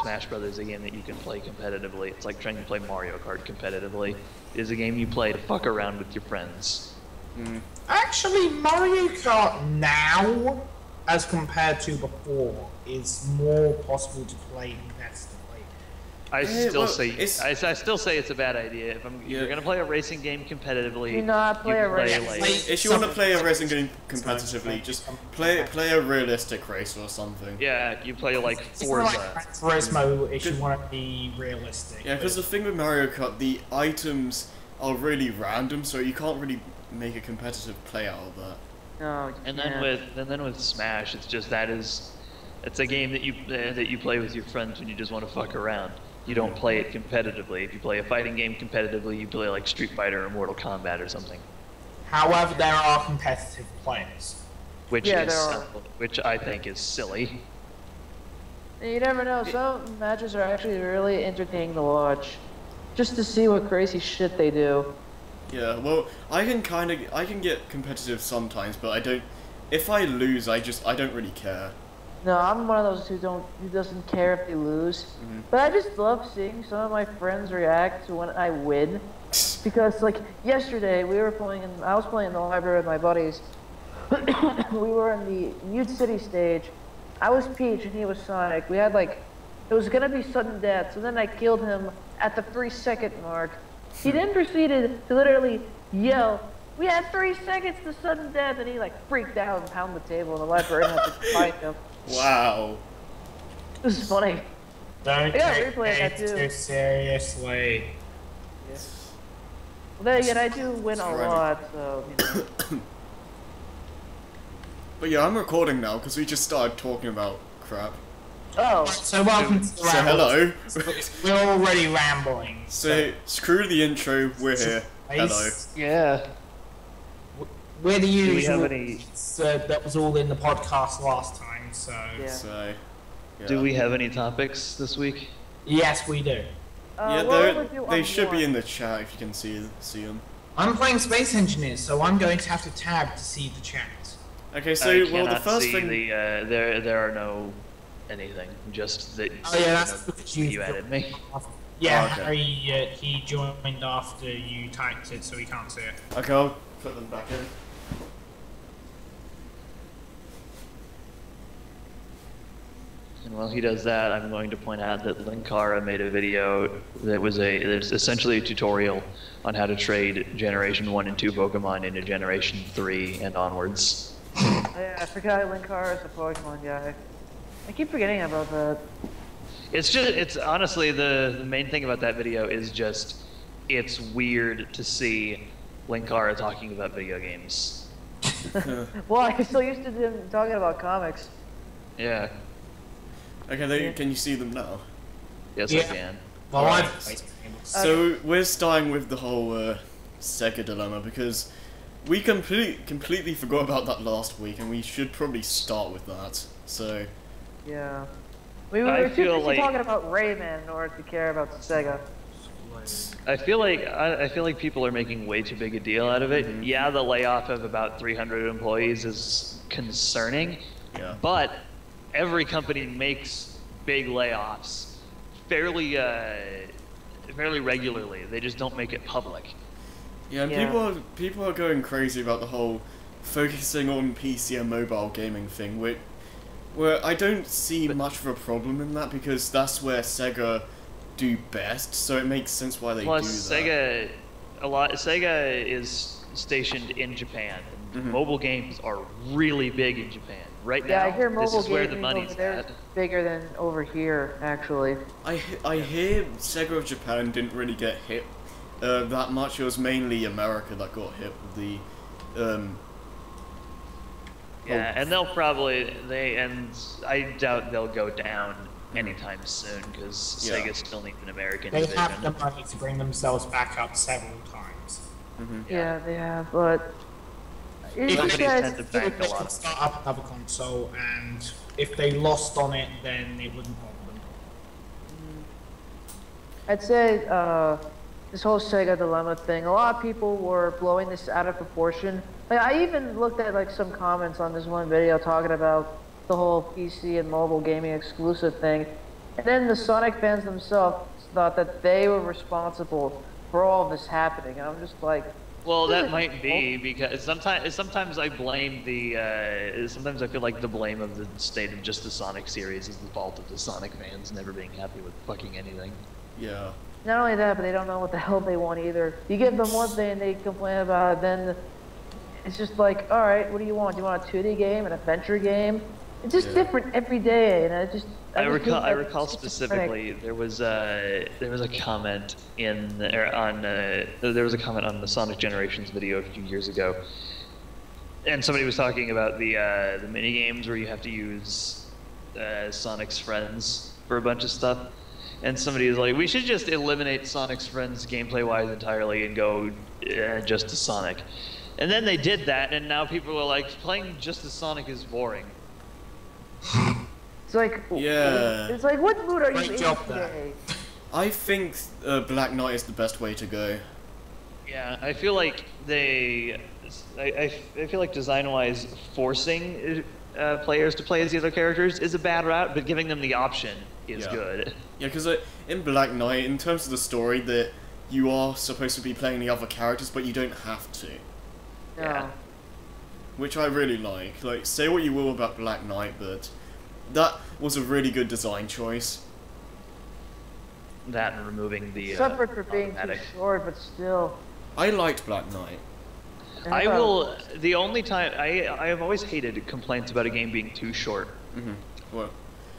Smash Brothers is a game that you can play competitively. It's like trying to play Mario Kart competitively. It is a game you play to fuck around with your friends. Actually, Mario Kart now, as compared to before, is more possible to play competitively. I still say it's a bad idea. If you're gonna play a racing game competitively, do not play a racing game. If you want to play a racing game competitively, just play a realistic race or something. Yeah, you play like Forza. It's like Turismo if you want to be realistic. Yeah, because the thing with Mario Kart, the items are really random, so you can't really make a competitive play out of that. No, and then with Smash, it's just it's a game that you play with your friends when you just want to fuck around. You don't play it competitively. If you play a fighting game competitively, you play like Street Fighter or Mortal Kombat or something. However, there are competitive players, which I think is silly. You never know. Some matches are actually really entertaining to watch, just to see what crazy shit they do. Yeah, well, I can get competitive sometimes, but I don't. If I lose, I don't really care. No, I'm one of those who doesn't care if they lose. But I just love seeing some of my friends react to when I win. Because like yesterday, I was playing in the library with my buddies. We were in the Mute City stage. I was Peach and he was Sonic. We had it was gonna be sudden death. So then I killed him at the 3-second mark. He then proceeded to literally yell, "We had 3 seconds to sudden death," and he freaked out and pounded the table, and the librarian had to fight him. Wow. It was funny. Don't take it too seriously. Yes. Well, then again, I do win a lot, so, you know. But yeah, I'm recording now, because we just started talking about crap. Oh. So welcome to the Ramble. hello. We're already rambling. So, screw the intro, we're here. Hello. Yeah. We're the usual. Do we have any... that was all in the podcast last time, so... Yeah. Yeah. Do we have any topics this week? Yes, we do. They should be in the chat if you can see them. I'm playing Space Engineers, so I'm going to have to tab to see the chat. Okay, so the first thing there are no anything, just that. Oh yeah, that's because you added me. Yeah, oh, okay. Harry, he joined after you typed it, so he can't see it. Okay, I'll put them back in. And while he does that, I'm going to point out that Linkara made a video that was there's essentially a tutorial on how to trade Generation 1 and 2 Pokemon into Generation 3 and onwards. Oh, yeah, I forgot Linkara is a Pokemon guy. I keep forgetting about that. It's honestly, the main thing about that video is just, it's weird to see Linkara talking about video games. Well, I'm so used to him talking about comics. Yeah. Okay, can you see them now? Yes, I can. Well, right. So we're starting with the whole Sega dilemma because we completely forgot about that last week, and we should probably start with that. So. Yeah. We were too busy talking about Rayman in order to care about Sega. I feel like people are making way too big a deal out of it. Yeah, the layoff of about 300 employees is concerning. Yeah. But every company makes big layoffs fairly regularly. They just don't make it public. Yeah, and people are going crazy about the whole focusing on PC and mobile gaming thing, where I don't see much of a problem in that because that's where Sega do best. So it makes sense why they do that. Sega is stationed in Japan. Mobile games are really big in Japan. Right now, I hear mobile this is where the gaming money's over there at. is bigger than over here, actually. I hear Sega of Japan didn't really get hit that much. It was mainly America that got hit with the yeah, and they'll probably I doubt they'll go down anytime soon because Sega still needs an American division. They have the money to bring themselves back up several times. Yeah, they have, but Companies tend to bank a They lot. could start up another console, and if they lost on it, then it wouldn't bother them. I'd say this whole Sega dilemma thing, a lot of people were blowing this out of proportion. I even looked at some comments on this one video talking about the whole PC and mobile gaming exclusive thing. And then the Sonic fans themselves thought that they were responsible for all this happening. And I'm just like, well, that might be because sometimes I blame sometimes I feel like the blame of the state of just the Sonic series is the fault of the Sonic fans never being happy with fucking anything. Yeah. not only that, but they don't know what the hell they want either. You give them one thing, they complain about it, then it's just like, all right, what do you want? Do you want a 2D game, an adventure game? It's just different every day, and I recall specifically there was a comment on the Sonic Generations video a few years ago, and somebody was talking about the mini games where you have to use Sonic's friends for a bunch of stuff, and somebody was like, we should just eliminate Sonic's friends gameplay wise entirely and go just as Sonic, and then they did that, and now people are like, playing just as Sonic is boring. It's like, yeah. It's like, what mood are you in job today? I think Black Knight is the best way to go. Yeah, I feel like I feel like design-wise, forcing players to play as the other characters is a bad route, but giving them the option is good. Yeah, because in Black Knight, in terms of the story, that you are supposed to be playing the other characters, but you don't have to. No. Yeah. Which I really like. Like, say what you will about Black Knight, but that was a really good design choice. That and removing the Suffered for being too automatic. short, but still. I liked Black Knight. I will. The only time I have always hated complaints about a game being too short. Well,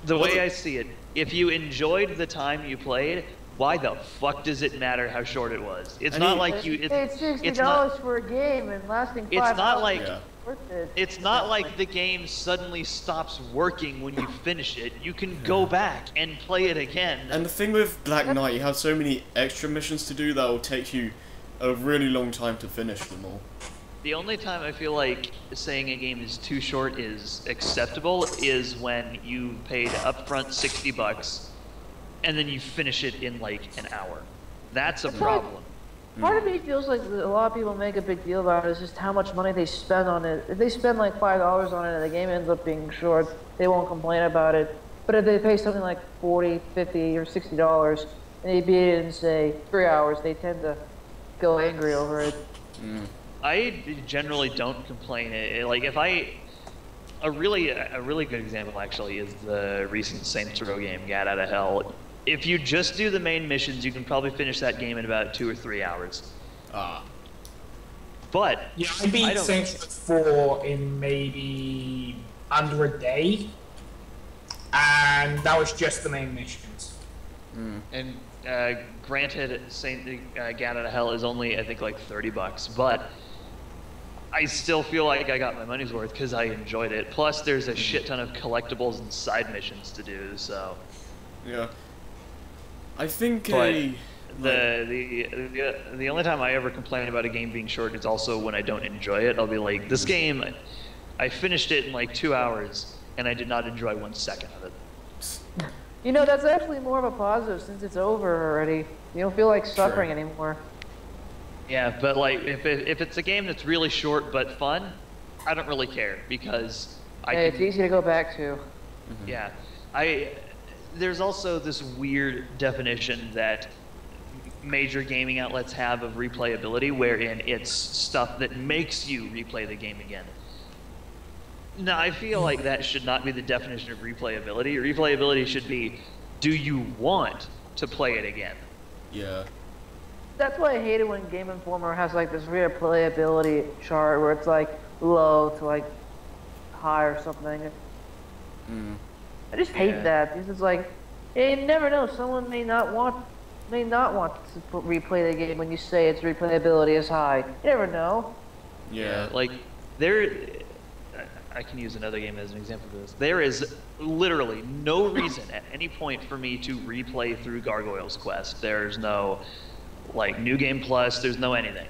The way I see it, if you enjoyed the time you played, why the fuck does it matter how short it was? It's not like you. It's $60 for a game and lasting 5 hours. It's not like. Yeah. Worth it. It's not like the game suddenly stops working when you finish it. You can go back and play it again. And the thing with Black Knight, you have so many extra missions to do that will take you a really long time to finish them all. The only time I feel like saying a game is too short is acceptable is when you paid upfront $60 and then you finish it in like an hour. That's a problem. Part of me feels like a lot of people make a big deal about it. It's just how much money they spend on it. If they spend like $5 on it and the game ends up being short, they won't complain about it. But if they pay something like $40, $50, or $60 and they beat it in, say, 3 hours, they tend to go angry over it. I generally don't complain. Like if a really good example actually is the recent Saints Row game, Gat Out of Hell. If you just do the main missions, you can probably finish that game in about 2 or 3 hours. But yeah, I beat Saints Row 4 in maybe under a day, and that was just the main missions. And granted, Gat Out of Hell is only I think like $30, but I still feel like I got my money's worth because I enjoyed it. Plus, there's a shit ton of collectibles and side missions to do. So Yeah. I think the only time I ever complain about a game being short is also when I don't enjoy it. I'll be like, this game, I finished it in like 2 hours, and I did not enjoy 1 second of it. You know, that's actually more of a positive since it's over already. You don't feel like suffering anymore. Yeah, but like if it's a game that's really short but fun, I don't really care because It's easy to go back to. Yeah, there's also this weird definition that major gaming outlets have of replayability, wherein it's stuff that makes you replay the game again. Now, I feel like that should not be the definition of replayability. Replayability should be, do you want to play it again? Yeah. That's why I hate it when Game Informer has like this replayability chart where it's like low to like high or something. I just hate that because it's like, you never know. Someone may not want to replay the game when you say its replayability is high. You never know. Yeah. Like I can use another game as an example of this. There is literally no reason at any point for me to replay through Gargoyle's Quest. There's no like New Game Plus. There's no anything.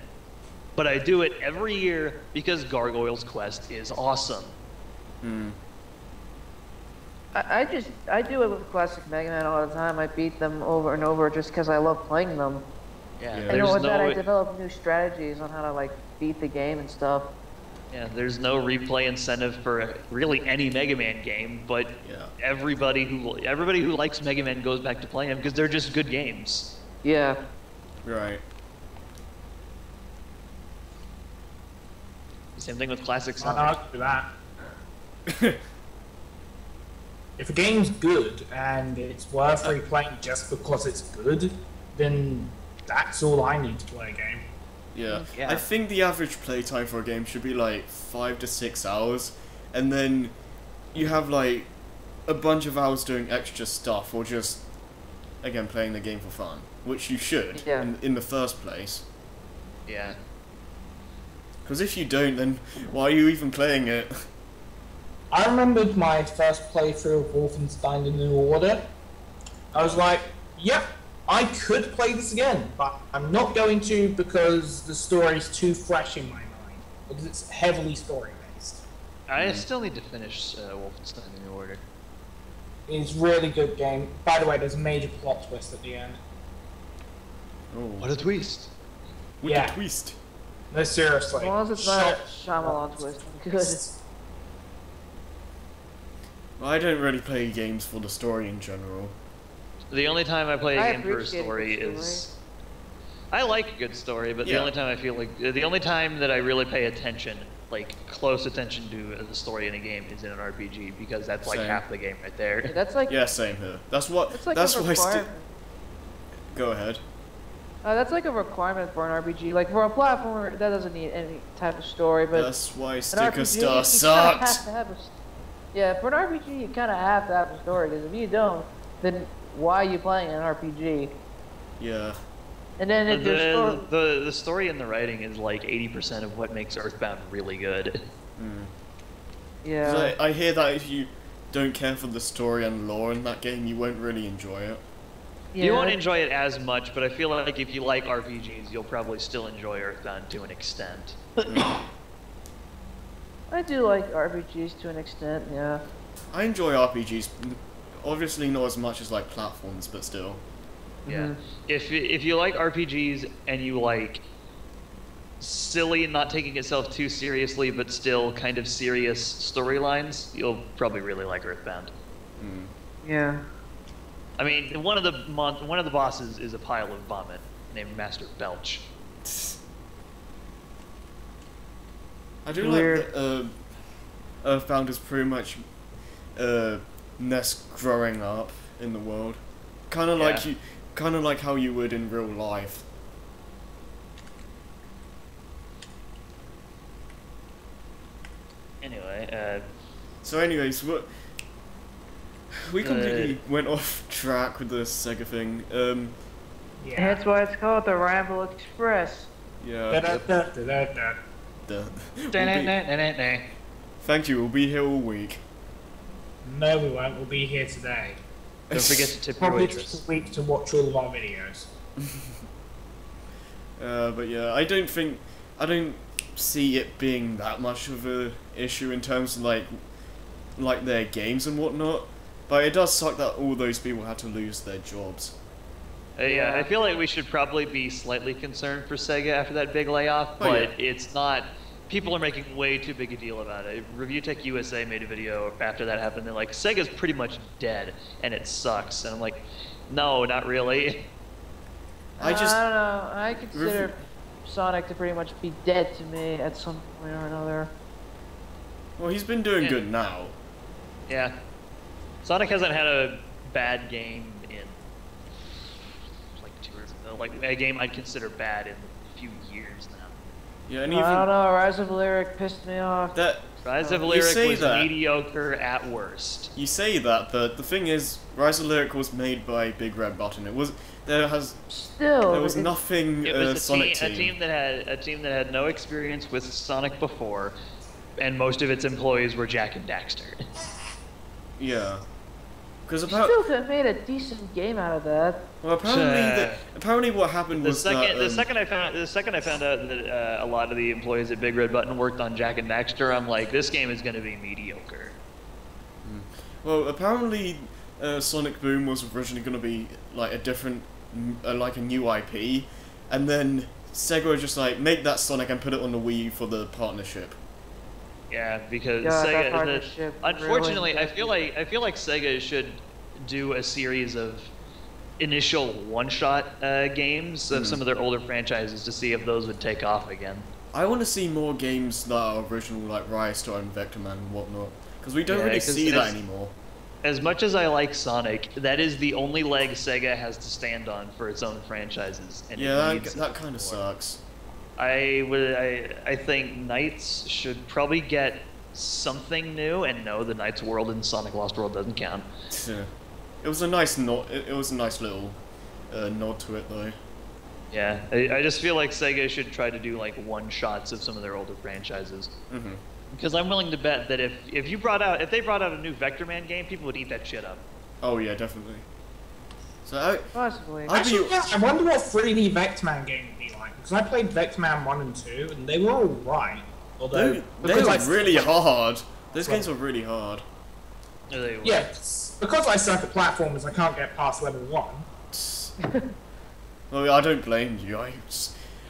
But I do it every year because Gargoyle's Quest is awesome. I do it with classic Mega Man all the time. I beat them over and over just because I love playing them. Yeah. And with that, I develop new strategies on how to like beat the game and stuff. Yeah, there's no replay incentive for really any Mega Man game, but Yeah. everybody who likes Mega Man goes back to play them because they're just good games. Yeah. Right. Same thing with classic I'd Sonic. argue that. If a game's good and it's worth replaying just because it's good, then that's all I need to play a game. Yeah. Yeah. I think the average playtime for a game should be like 5 to 6 hours, and then you have like a bunch of hours doing extra stuff, or just again playing the game for fun, which you should Yeah. in the first place. Yeah. Because if you don't, then why are you even playing it? I remembered my first playthrough of Wolfenstein: The New Order. I was like, yep, I could play this again, but I'm not going to because the story's too fresh in my mind, because it's heavily story-based. I still need to finish Wolfenstein: The New Order. It's a really good game. By the way, there's a major plot twist at the end. Oh, What a twist! with yeah. a twist. No, seriously. As long as it's not a Shut Shyamalan up. twist, I'm good. I don't really play games for the story in general. The only time I play a I game for a appreciate a story good is... I like a good story, but the Yeah. only time I feel like... The only time that I really pay attention, like close attention to the story in a game is in an RPG, because that's like Same. half the game right there. That's like Yeah, same here. That's what. that's like that's a why. requirement. Go ahead. That's like a requirement for an RPG. Like for a platformer, that doesn't need any type of story, but That's why an Sticker RPG, Star you kinda sucked. have to have a yeah, for an RPG, you kind of have to have a story, because if you don't, then why are you playing an RPG? Yeah. And then if your story... The story and the writing is like 80% of what makes Earthbound really good. Mm. 'Cause Yeah. I hear that if you don't care for the story and lore in that game, you won't really enjoy it. yeah. You won't enjoy it as much, but I feel like if you like RPGs, you'll probably still enjoy Earthbound to an extent. I do like RPGs to an extent, yeah. I enjoy RPGs, obviously not as much as like platforms, but still. Yeah. Mhm. If you like RPGs and you like silly, not taking itself too seriously, but still kind of serious storylines, you'll probably really like Earthbound. Mm. Yeah. I mean, one of the bosses is a pile of vomit named Master Belch. I do Weird. like that Earthbound is pretty much Ness growing up in the world. Kind of like Yeah. kind of like how you would in real life. Anyway, So anyways, we completely went off track with the Sega thing. Yeah. That's why it's called the Ramble Express. Yeah. Da-da-da-da-da-da. Thank you, we'll be here all week. No, we won't. We'll be here today. don't forget to tip your Probably waitress. just a week to watch all of our videos. But yeah, I don't see it being that much of a issue in terms of like their games and whatnot. But it does suck that all those people had to lose their jobs. Yeah, I feel like we should probably be slightly concerned for Sega after that big layoff, Oh, but yeah. it's not. People are making way too big a deal about it. Review Tech USA made a video after that happened. They're like, Sega's pretty much dead, and it sucks. And I'm like, no, not really. I just I don't know. I consider Sonic to pretty much be dead to me at some point or another. well, he's been doing Yeah. good now. Yeah. Sonic hasn't had a bad game in like 2 years ago. Like a game I'd consider bad in a few years now. Yeah, and I don't even know. Rise of Lyric pissed me off. that Rise of You Lyric say was that. mediocre at worst. you say that, but the thing is, Rise of Lyric was made by Big Red Button. There was Still, was nothing It was Sonic a team that had no experience with Sonic before, and most of its employees were Jack and Daxter. Yeah, because still could have made a decent game out of that. apparently what happened The was second I found out that a lot of the employees at Big Red Button worked on Jack and Daxter, I'm like, this game is going to be mediocre. well, apparently Sonic Boom was originally going to be like a different, like a new IP, and then Sega was just like, make that Sonic and put it on the Wii U for the partnership. Yeah, because God, that Sega. partnership Unfortunately, really I feel like Sega should do a series of initial one-shot games of some of their older franchises to see if those would take off again. I want to see more games that are original, like Rise Star and Vector Man and whatnot, because we don't really see that anymore. As much as I like Sonic, that is the only leg Sega has to stand on for its own franchises. And yeah, that kind of sucks. I think Knights should probably get something new, and no, the Knights World in Sonic Lost World doesn't count. Yeah. It was a nice nod. It was a nice little nod to it, though. Yeah, I just feel like Sega should try to do like one-shots of some of their older franchises. Mm-hmm. Because I'm willing to bet that if they brought out a new Vector Man game, people would eat that shit up. Oh yeah, definitely. So possibly. Actually, yeah, I wonder what 3D Vectorman game would be like, because I played Vectorman 1 and 2, and they were alright. Although they were really hard. Those games were really hard. No, they were. Yeah, because I suck at platformers, I can't get past level 1. Well, I don't blame you.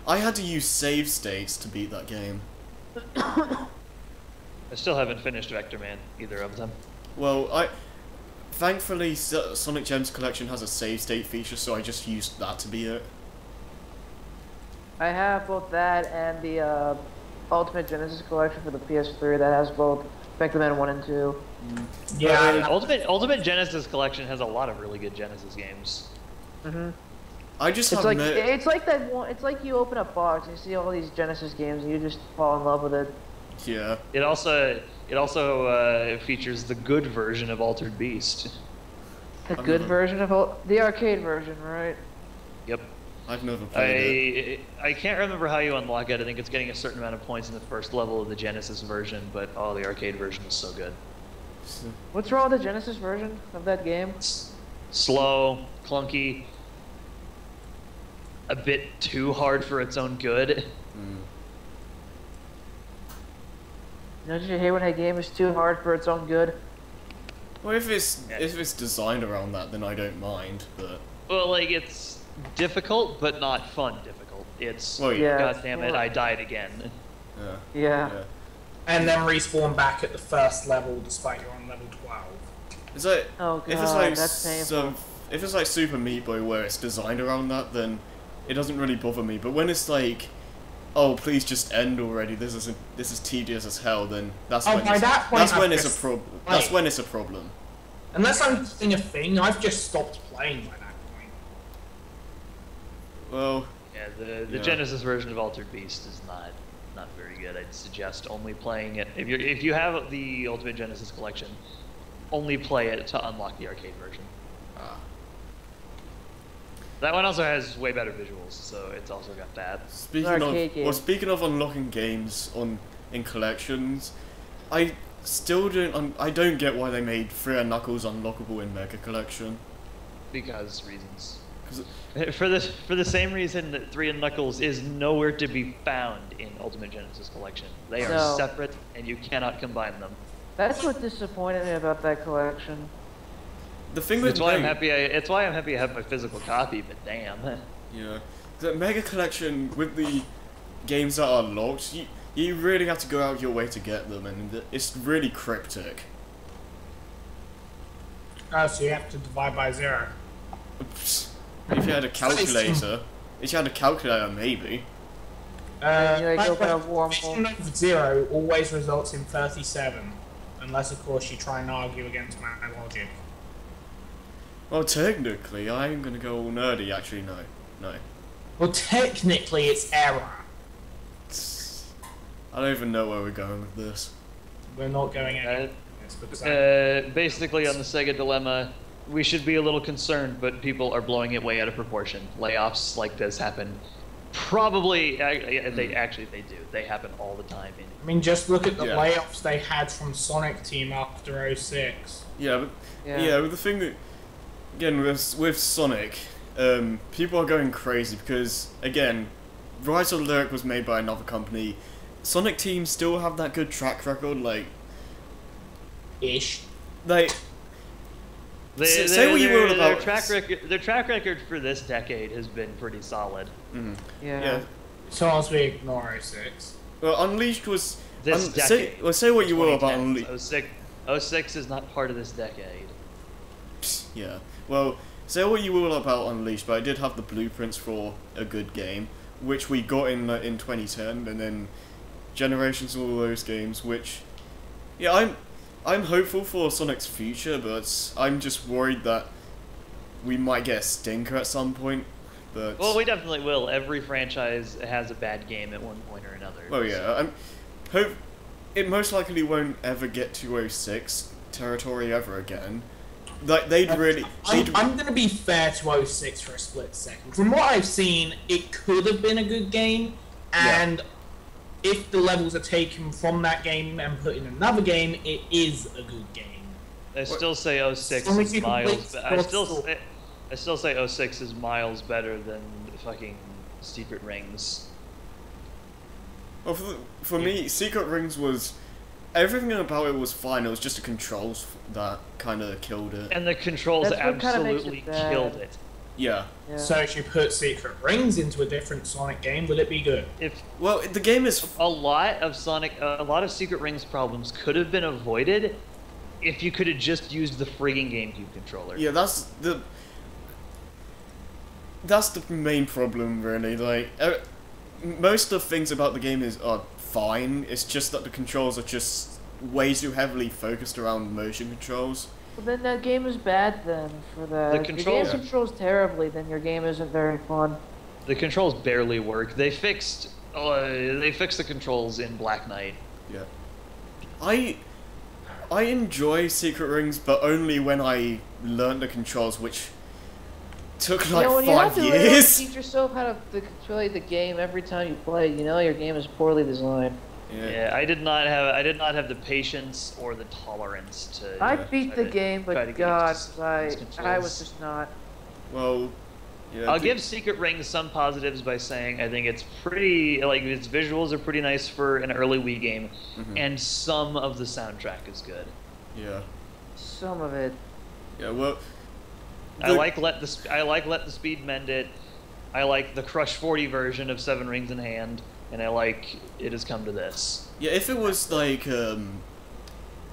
I had to use save states to beat that game. I still haven't finished Vector Man, either of them. Well, thankfully Sonic Gems Collection has a save state feature, so I just used that to beat it. I have both that and the Ultimate Genesis Collection for the PS3 that has both Vector Man 1 and 2. Yeah, Ultimate Genesis Collection has a lot of really good Genesis games. Mm-hmm. I just It's have like it's like that one. It's like you open a box, you see all these Genesis games, and you just fall in love with it. Yeah. It also features the good version of Altered Beast. The good version of the arcade version, right? Yep. I've never played it. I can't remember how you unlock it. I think it's getting a certain amount of points in the first level of the Genesis version, but the arcade version is so good. What's wrong with the Genesis version of that game? It's slow, clunky, a bit too hard for its own good. Don't you hate when a game is too hard for its own good? Well, if it's designed around that, then I don't mind. But well, like it's difficult, but not fun difficult. It's God damn it, I died again. Yeah. and then respawn back at the first level despite you're on level 12. It's like Oh god, if it's like that's painful. if it's like Super Meat Boy where it's designed around that, then it doesn't really bother me. But when it's like, oh please just end already, this is tedious as hell, then that's when it's a problem. That's when it's a problem. Unless I'm doing a thing, I've just stopped playing by that point. Well, yeah, the Genesis version of Altered Beast is not very good. I'd suggest only playing it if you have the Ultimate Genesis Collection. Only play it to unlock the arcade version. That one also has way better visuals, so it's also got that. Speaking of unlocking games in collections, I still don't get why they made 3 and Knuckles unlockable in Mega Collection. Because reasons. For the same reason that 3 and Knuckles is nowhere to be found in Ultimate Genesis Collection. They are separate, and you cannot combine them. That's what disappointed me about that collection. The thing with it's why I'm happy I have my physical copy, but damn. Yeah. The Mega Collection, with the games that are locked, you really have to go out your way to get them, and it's really cryptic. Oh, so you have to divide by 0. If you had a calculator, maybe. Division of 0 always results in 37, unless of course you try and argue against my logic. Well, technically, I'm gonna go all nerdy. Actually, no. Well, technically, it's error. I don't even know where we're going with this. We're not going anywhere. Basically, on the Sega dilemma, we should be a little concerned, but people are blowing it way out of proportion. Layoffs like this happen. Probably, they do. They happen all the time. I mean, just look at the layoffs they had from Sonic Team after 06. But the thing that, again, with Sonic, people are going crazy because, again, Rise of the Lyric was made by another company. Sonic Team still have that good track record, ish. Say what you will about their track record for this decade has been pretty solid. Mm-hmm. Yeah. So as we ignore 06. Well, Unleashed was This decade. Say what you will about 06, 06 is not part of this decade. Yeah. Well, say what you will about Unleashed, but I did have the blueprints for a good game, which we got in 2010, and then Generations and all those games, which, yeah, I'm hopeful for Sonic's future, but I'm just worried that we might get a stinker at some point. But well, we definitely will. Every franchise has a bad game at one point or another. Well, yeah, it most likely won't ever get to 06 territory ever again. Like I'm gonna be fair to 06 for a split second. From what I've seen, it could have been a good game, and if the levels are taken from that game and put in another game, it is a good game. I still say 06 is miles. I still say 06 is miles better than fucking Secret Rings. Well, for me, Secret Rings was... Everything about it was fine, it was just the controls that kind of killed it. And the controls absolutely killed it. Yeah. So if you put Secret Rings into a different Sonic game, would it be good? Well, the game is... A lot of Secret Rings problems could have been avoided if you could have just used the frigging GameCube controller. Yeah, that's the main problem, really. Like, most of the things about the game are fine. It's just that the controls are just way too heavily focused around motion controls. Well, then that game is bad then, for that. The controls... If the game controls terribly, then your game isn't very fun. The controls barely work. They fixed the controls in Black Knight. Yeah. I enjoy Secret Rings, but only when I learned the controls, which took like 5 years. You have to literally teach yourself how to play the game every time you play. You know your game is poorly designed. Yeah, I did not have the patience or the tolerance to. I beat the game, but God, I was just not. Well, yeah. I'll give Secret Rings some positives by saying I think it's pretty, like, its visuals are pretty nice for an early Wii game, and some of the soundtrack is good. Yeah. Some of it. Yeah. Well. I like Let the Speed Mend It. I like the Crush 40 version of Seven Rings in Hand, and I like It Has Come to This. Yeah, if it was like if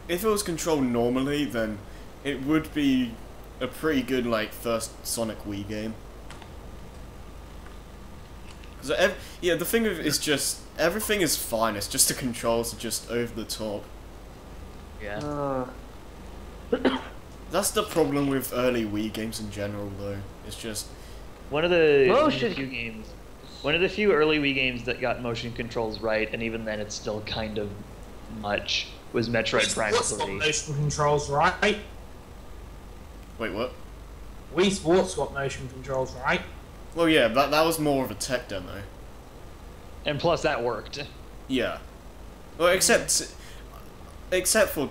it was controlled normally, then it would be a pretty good like first Sonic Wii game. Because the thing is just everything is fine. It's just the controls are just over the top. Yeah. That's the problem with early Wii games in general, though. It's just one of the few early Wii games that got motion controls right, and even then, it's still kind of much. Was Metroid Prime 3. Got motion controls right. Wait, what? Wii Sports got motion controls right. Well, yeah, that was more of a tech demo. And plus, that worked. Yeah. Well, except for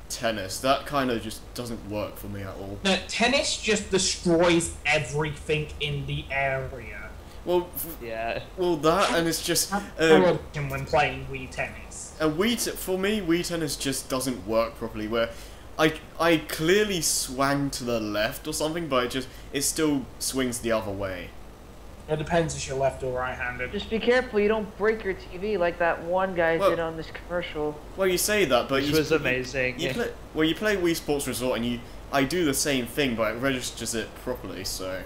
tennis, that kind of just doesn't work for me at all. No, tennis just destroys everything in the area. Well, yeah. Well, that and it's just when playing Wii Tennis. For me, Wii Tennis just doesn't work properly. Where I clearly swang to the left or something, but it still swings the other way. It depends if you're left or right-handed. Just be careful you don't break your TV like that one guy did on this commercial. Well, you say that, but it was amazing. You play Wii Sports Resort, and I do the same thing, but it registers it properly. So.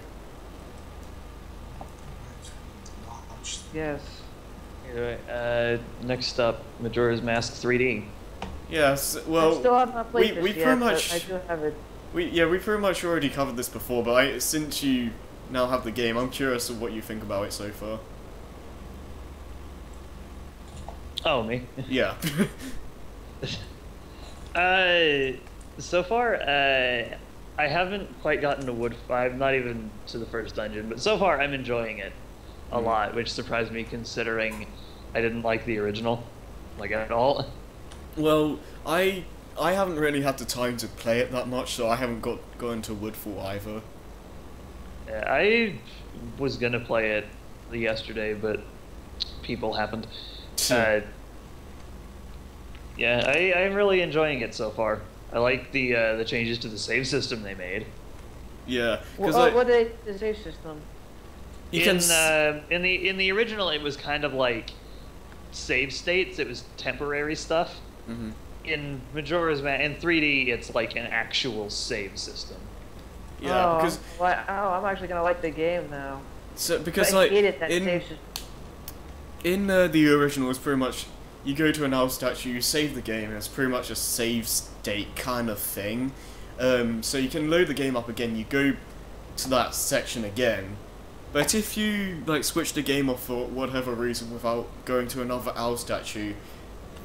Yes. Anyway, next up, Majora's Mask 3D. Yes. Well, I still have not played this pretty yet, much. but I do have it. We pretty much already covered this before, but since you now have the game, I'm curious of what you think about it so far. Oh, me? Yeah. So far, I haven't quite gotten to Wood. I'm not even to the first dungeon, but so far I'm enjoying it a lot, which surprised me considering I didn't like the original, like at all. Well, I haven't really had the time to play it that much, so I haven't got into Woodfall either. I was gonna play it yesterday, but people happened. Yeah, I'm really enjoying it so far. I like the changes to the save system they made. Yeah. What the save system? In the original, it was kind of like save states. It was temporary stuff. Mm-hmm. In Majora's Mask, in 3D, it's like an actual save system. Yeah, because I'm actually gonna like the game now. so because I like hated that in save system. in the original, it's pretty much you go to an owl statue, you save the game, and it's pretty much a save state kind of thing. So you can load the game up again. You go to that section again. But if you like switch the game off for whatever reason without going to another owl statue,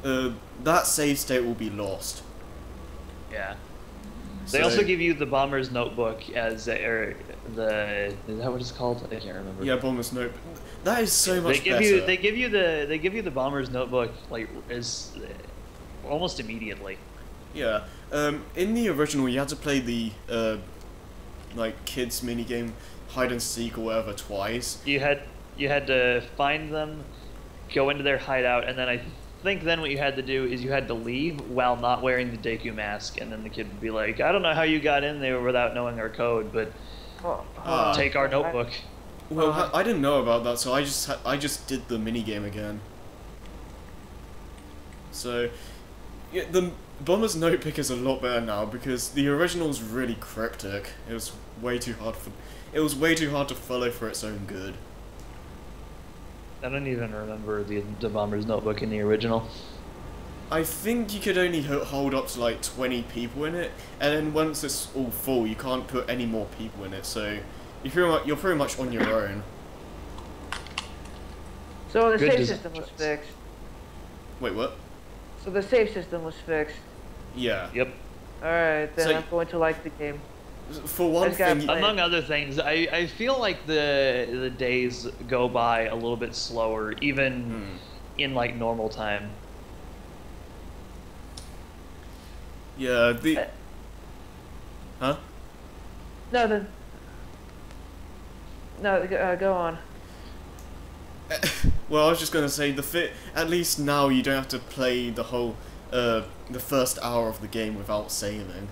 that save state will be lost. Yeah. So, They also give you the Bomber's Notebook as is that what it's called? I can't remember. yeah, Bomber's Note. That is so much They give better. you they give you the Bomber's Notebook like as almost immediately. Yeah. In the original, you had to play the like kids minigame, hide and seek or whatever, twice. You had to find them, go into their hideout, and then I think then what you had to do is you had to leave while not wearing the Deku mask, and then the kid would be like, I don't know how you got in there without knowing our code, but take our notebook. Well, I didn't know about that, so I just did the minigame again. So, yeah, the Bomber's Notebook is a lot better now because the original's really cryptic. It was way too hard to follow for its own good. I don't even remember the Bomber's Notebook in the original. I think you could only hold up to like 20 people in it, and then once it's all full, you can't put any more people in it. So you're pretty much on your own. So the Good save design system was choice. fixed. Wait, what? So the save system was fixed. Yeah. Yep. Alright, then So- I'm going to like the game. For one This guy thing, played- Among other things, I feel like the days go by a little bit slower, even in like normal time. yeah, huh? No, then. No, go on. Well, I was just gonna say at least now you don't have to play the whole the first hour of the game without saving,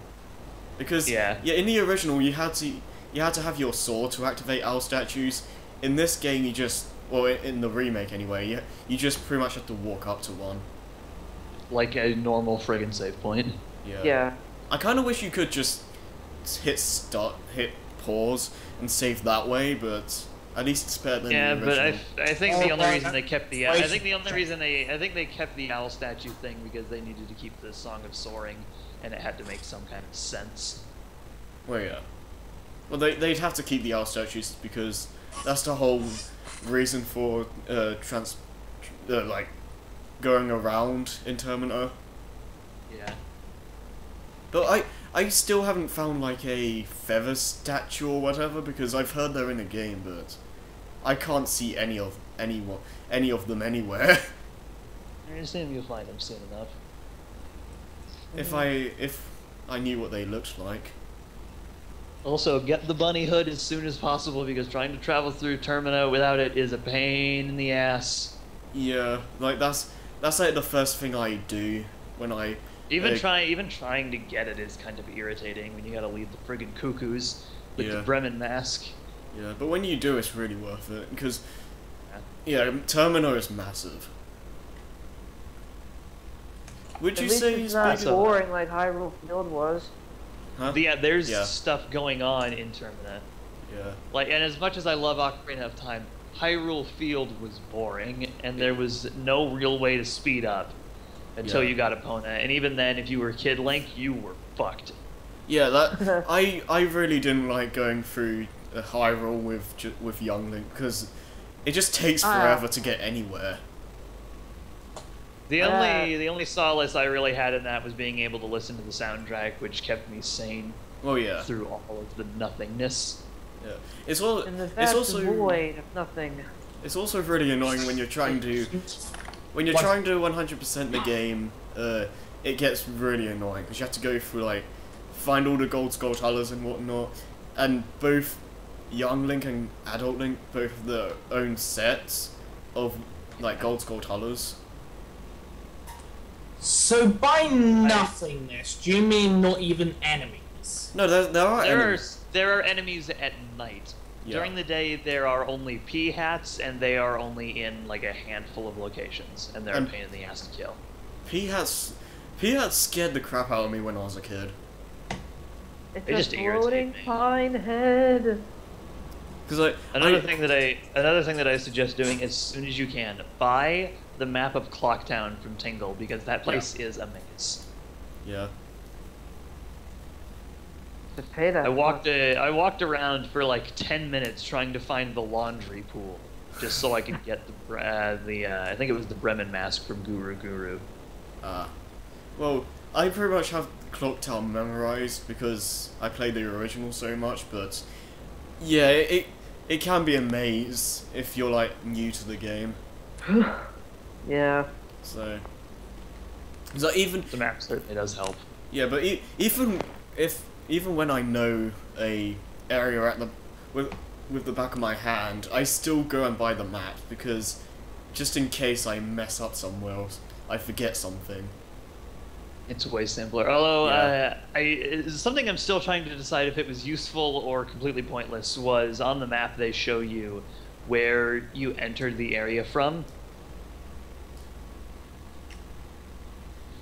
because Yeah. in the original you had to have your sword to activate owl statues. In this game you just, well, in the remake anyway, you just pretty much have to walk up to one. Like a normal friggin' save point. Yeah. I kind of wish you could just hit pause and save that way, but at least it's better than Yeah, the but original. I think the only reason they kept the I think they kept the owl statue thing because they needed to keep the Song of Soaring, and it had to make some kind of sense. Well, yeah. Well, they'd have to keep the owl statues because that's the whole reason for like going around in Terminator. Yeah. But I still haven't found like a feather statue or whatever because I've heard they're in the game, but I can't see any of them anywhere. I understand you'll find them soon enough. If I knew what they looked like. Also, get the bunny hood as soon as possible because trying to travel through Termina without it is a pain in the ass. Yeah, like that's like the first thing I do when I Even trying to get it is kind of irritating when you gotta leave the friggin' cuckoos with Yeah. the Bremen mask. Yeah, but when you do, it's really worth it because Terminator is massive. Would At you least say it's it's not bigger? boring like Hyrule Field was. Huh? But yeah, there's Yeah. stuff going on in Termina. Yeah. Like, and as much as I love Ocarina of Time, Hyrule Field was boring, and there was no real way to speed up until Yeah. you got Epona. And even then, if you were Kid Link, you were fucked. Yeah, that I really didn't like going through Hyrule with Young Link because it just takes forever to get anywhere. The only solace I really had in that was being able to listen to the soundtrack, which kept me sane Oh yeah. through all of the nothingness. Yeah. It's all. In the It's vast also. void of nothing. It's also really annoying when you're trying to. When you're trying to 100% the game, it gets really annoying because you have to go through like find all the gold skull colors and whatnot, and both Young Link and Adult Link both have their own sets of like gold skull colors. So by nothingness, do you mean not even enemies? No, there are enemies. There are enemies at night. Yeah. During the day, there are only pea hats, and they are only in like a handful of locations, and they're a pain in the ass to kill. Pea hats scared the crap out of me when I was a kid. It's They a just irritate floating me. pine head. Because Another thing that I suggest doing as soon as you can, buy the map of Clocktown from Tingle, because that place is a maze. Yeah. To pay that. I walked around for like 10 minutes trying to find the laundry pool, just so I could get I think it was the Bremen mask from Guru. Well, I pretty much have Clocktown memorized because I played the original so much, but yeah, it can be a maze if you're like new to the game. Yeah. So even The map certainly does help. yeah, but even when I know a area at the with the back of my hand, I still go and buy the map because just in case I mess up somewhere else, I forget something. It's way simpler. Although, Yeah. something I'm still trying to decide if it was useful or completely pointless was on the map they show you where you entered the area from.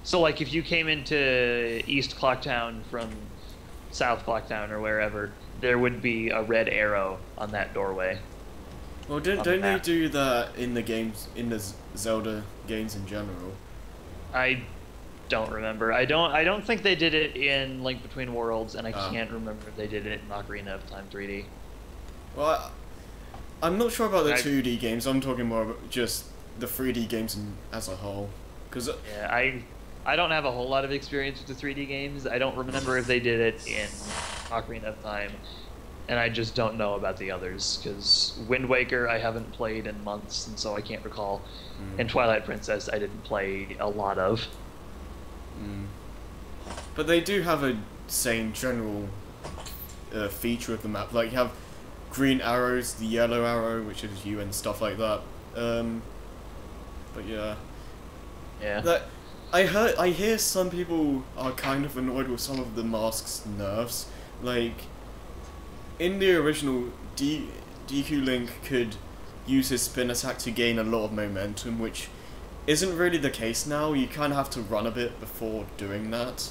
So, like, if you came into East Clocktown from South Clocktown or wherever, there would be a red arrow on that doorway. Well, On the don't they map. do that in the games, in the Zelda games in general? I don't remember. I don't think they did it in Link Between Worlds, and I can't remember if they did it in Ocarina of Time 3D. Well, I'm not sure about the I- 2D games. I'm talking more about just the 3D games as a whole. Because Yeah, I don't have a whole lot of experience with the 3D games. I don't remember if they did it in Ocarina of Time, and I just don't know about the others, because Wind Waker I haven't played in months, and so I can't recall. And Twilight Princess I didn't play a lot of. But they do have a same general feature of the map. Like, you have green arrows, the yellow arrow, which is you, and stuff like that. But yeah. Yeah. That, I hear some people are kind of annoyed with some of the mask's nerfs. Like, in the original, DQ Link could use his spin attack to gain a lot of momentum, which isn't really the case now. You kind of have to run a bit before doing that.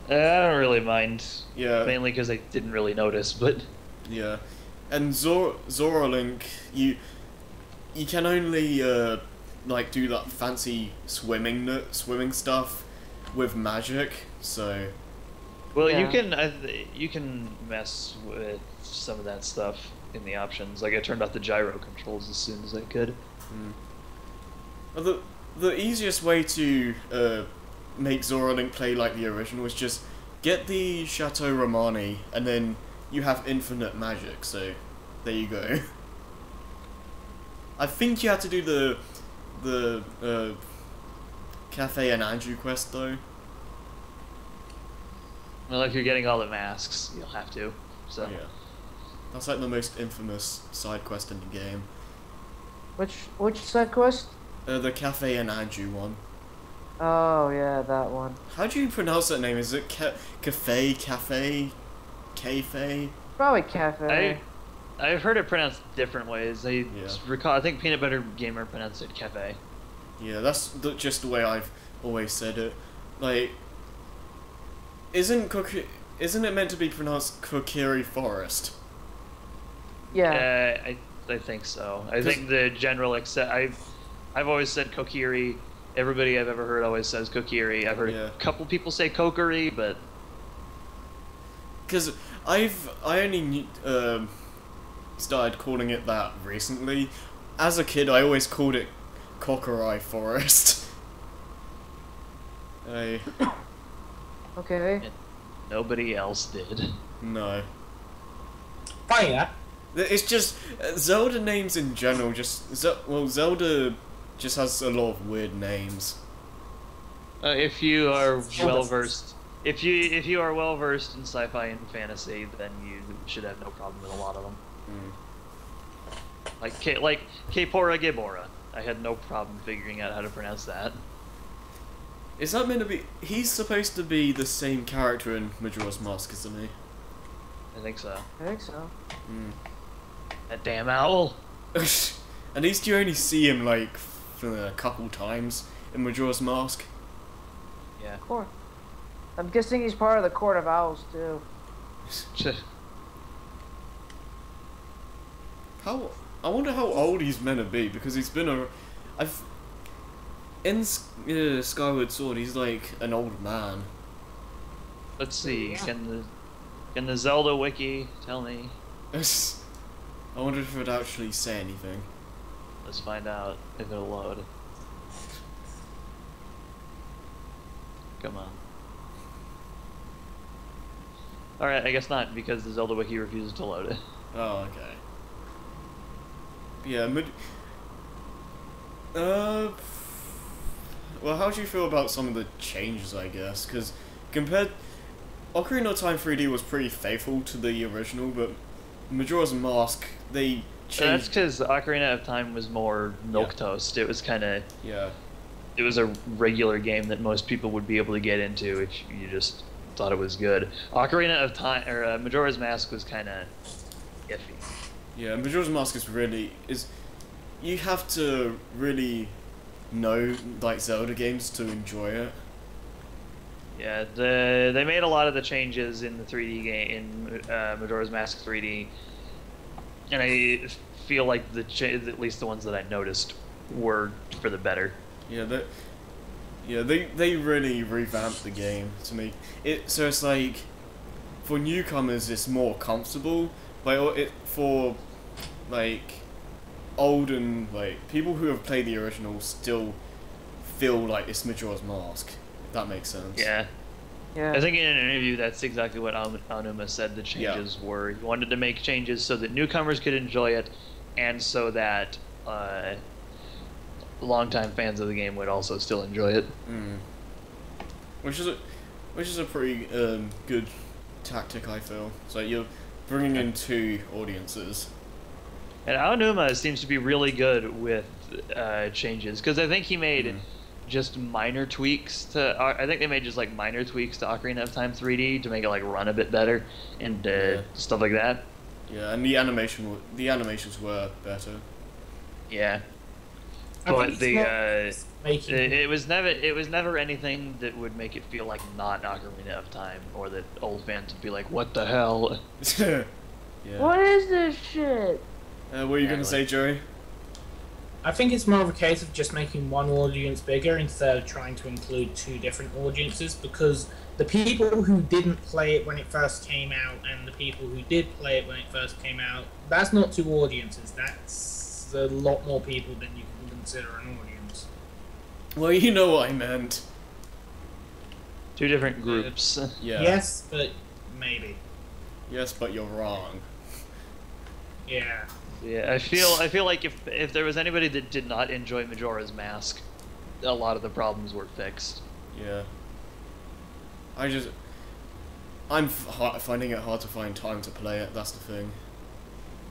I don't really mind. Yeah. Mainly because I didn't really notice, but... Yeah. And Zora Link, you can only like do that fancy swimming stuff with magic. So Well, Yeah. you can mess with some of that stuff in the options. Like, I turned off the gyro controls as soon as I could. well, the easiest way to make Zora Link play like the original is just get the Chateau Romani, and then you have infinite magic. So there you go. I think you have to do the Cafe and Andrew quest though. Well, if you're getting all the masks, you'll have to. So Yeah, that's like the most infamous side quest in the game. Which side quest? The Cafe and Andrew one. Oh yeah, that one. How do you pronounce that name? Is it Cafe? Probably cafe. I've heard it pronounced different ways. I Yeah. recall. I think Peanut Butter Gamer pronounced it cafe. Yeah, that's just the way I've always said it. Like, isn't it meant to be pronounced Kokiri Forest? Yeah. I think so. I think the general I've always said Kokiri. Everybody I've ever heard always says Kokiri. I've heard Yeah. a couple people say Kokiri, but Because I only started calling it that recently. As a kid, I always called it Kokiri Forest. Okay. nobody else did. No. Funny that. It's just Zelda names in general. Zelda just has a lot of weird names. If you are well versed, if you are well versed in sci-fi and fantasy, then you should have no problem with a lot of them. Like Kepora Gebora, I had no problem figuring out how to pronounce that. Is that meant to be? He's supposed to be the same character in Majora's Mask, isn't he? I think so. I think so. That damn owl. At least you only see him like for a couple times in Majora's Mask. Yeah. Of course. I'm guessing he's part of the Court of Owls too. I wonder how old he's meant to be, because he's been in Skyward Sword he's like an old man. Let's see. Can the Zelda wiki tell me? I wonder if it would actually say anything. Let's find out if it'll load. Come on. Alright, I guess not, because the Zelda wiki refuses to load it. Oh, okay. Yeah, well, how do you feel about some of the changes, I guess? Because Ocarina of Time 3D was pretty faithful to the original, but Majora's Mask, they changed... That's because Ocarina of Time was more milquetoast. It was kind of... Yeah. It was a regular game that most people would be able to get into if you just thought it was good. Ocarina of Time, or Majora's Mask was kind of iffy. Yeah, Majora's Mask you have to really know like Zelda games to enjoy it. Yeah, they made a lot of the changes in the 3D game in Majora's Mask 3D, and I feel like at least the ones that I noticed were for the better. Yeah, they really revamped the game to make it so it's like for newcomers it's more comfortable, like for like old and like people who have played the original still feel like it's Majora's Mask. If that makes sense. Yeah. Yeah. I think in an interview that's exactly what Aonuma said the changes were. He wanted to make changes so that newcomers could enjoy it, and so that longtime fans of the game would also still enjoy it. Which is a pretty good tactic, I feel. So you're bringing in two audiences. And Aonuma seems to be really good with changes, because I think he made just minor tweaks to. I think they made just like minor tweaks to Ocarina of Time 3D to make it like run a bit better and stuff like that. Yeah, and the animations were better. Yeah. But it was never anything that would make it feel like not Ocarina of Time, or that old fans would be like, "What the hell?" Yeah. What is this shit? What are you gonna say, Joey? I think it's more of a case of just making one audience bigger instead of trying to include two different audiences, because the people who didn't play it when it first came out and the people who did play it when it first came out, that's not two audiences. That's a lot more people than you can consider an audience. Well, you know what I meant. Two different groups. Yeah. Yes, but maybe. Yes, but you're wrong. Yeah. Yeah, I feel like if there was anybody that did not enjoy Majora's Mask, a lot of the problems were fixed. Yeah. I'm finding it hard to find time to play it. That's the thing.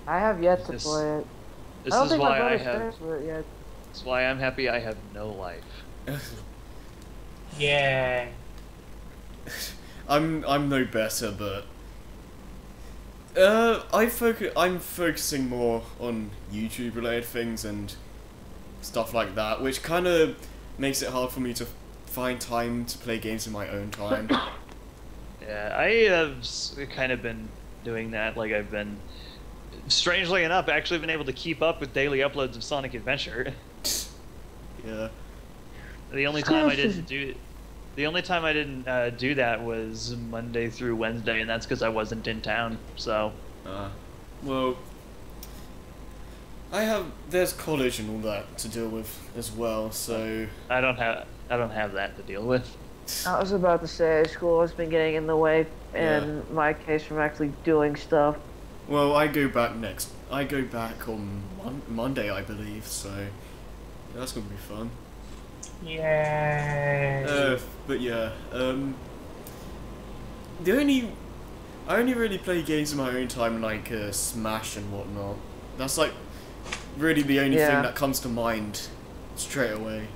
I have yet to play it. This I don't is think why my I brother's have. finished with it yet. That's why I'm happy I have no life. Yeah. I'm no better, but I'm focusing more on YouTube related things and stuff like that, which kind of makes it hard for me to find time to play games in my own time. Yeah, I have kind of been doing that. Like I've been, strangely enough, actually been able to keep up with daily uploads of Sonic Adventure. Yeah. The only time I didn't do that was Monday through Wednesday, and that's because I wasn't in town. So. Well, there's college and all that to deal with as well. So. I don't have that to deal with. I was about to say school has been getting in the way in my case from actually doing stuff. Well, I go back on Monday, I believe. So that's gonna be fun. Yeah. But yeah, I only really play games in my own time, like Smash and whatnot. That's like really the only thing that comes to mind straight away.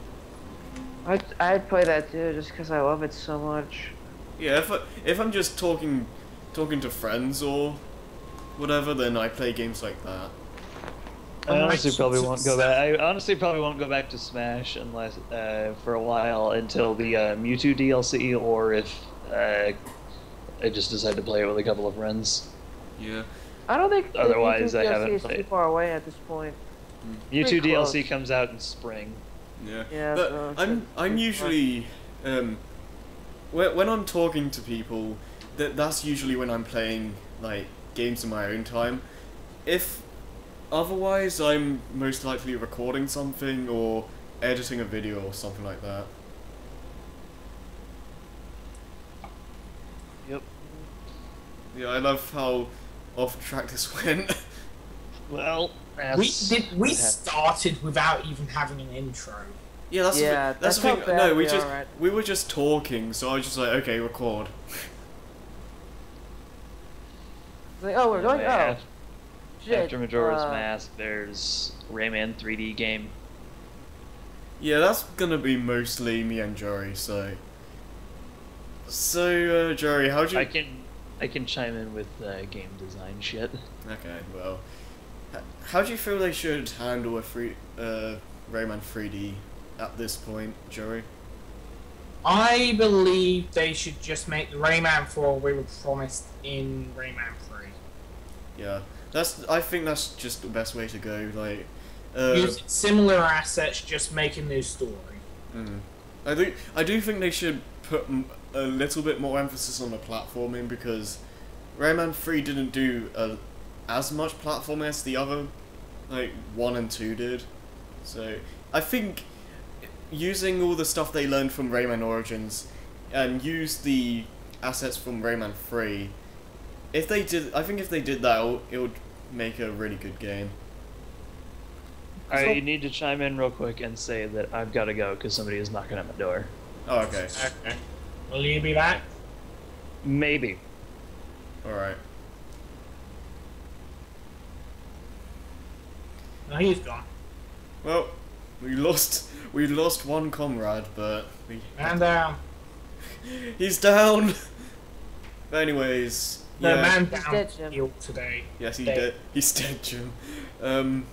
I'd play that too, just because I love it so much. Yeah, if I'm just talking talking to friends or whatever, then I play games like that. I honestly probably won't go back. I honestly probably won't go back to Smash unless for a while until the Mewtwo DLC, or if I just decide to play it with a couple of friends. Yeah. I don't think Otherwise, the I Mewtwo DLC haven't is played. too far away at this point. Mewtwo Pretty DLC close. comes out in spring. Yeah. Yeah, But so I'm usually when I'm talking to people, that's usually when I'm playing like games in my own time. If otherwise, I'm most likely recording something or editing a video or something like that. Yep. Yeah, I love how off track this went. Well, We started without even having an intro. Yeah, that's Yeah, the, that's the that's thing. how bad No, we are, right? we were just talking, so I was just like, okay, record. Like, oh, we're going. Yeah. Oh, shit. After Majora's Mask, there's Rayman 3D game. Yeah, that's gonna be mostly me and Jory. So, Jory, how'd you? I can chime in with game design shit. Okay, well, how do you feel they should handle a Rayman 3D at this point, Jory? I believe they should just make the Rayman 4 we were promised in Rayman 3. Yeah, I think that's just the best way to go. Like, Use similar assets, just make a new story. I do think they should put a little bit more emphasis on the platforming, because Rayman 3 didn't do as much platforming as the other, like 1 and 2 did. So I think using all the stuff they learned from Rayman Origins and use the assets from Rayman 3, I think if they did that, it would make a really good game. Alright, you need to chime in real quick and say that I've got to go because somebody is knocking at my door. Oh, okay. Okay. Will you be back? Maybe. Alright. No, he's gone. Well, we lost one comrade, but Man down. he's down. But anyways, No, yeah. man He's down dead, Jim. healed today. Yes, he's Dead. dead. He's dead, Jim.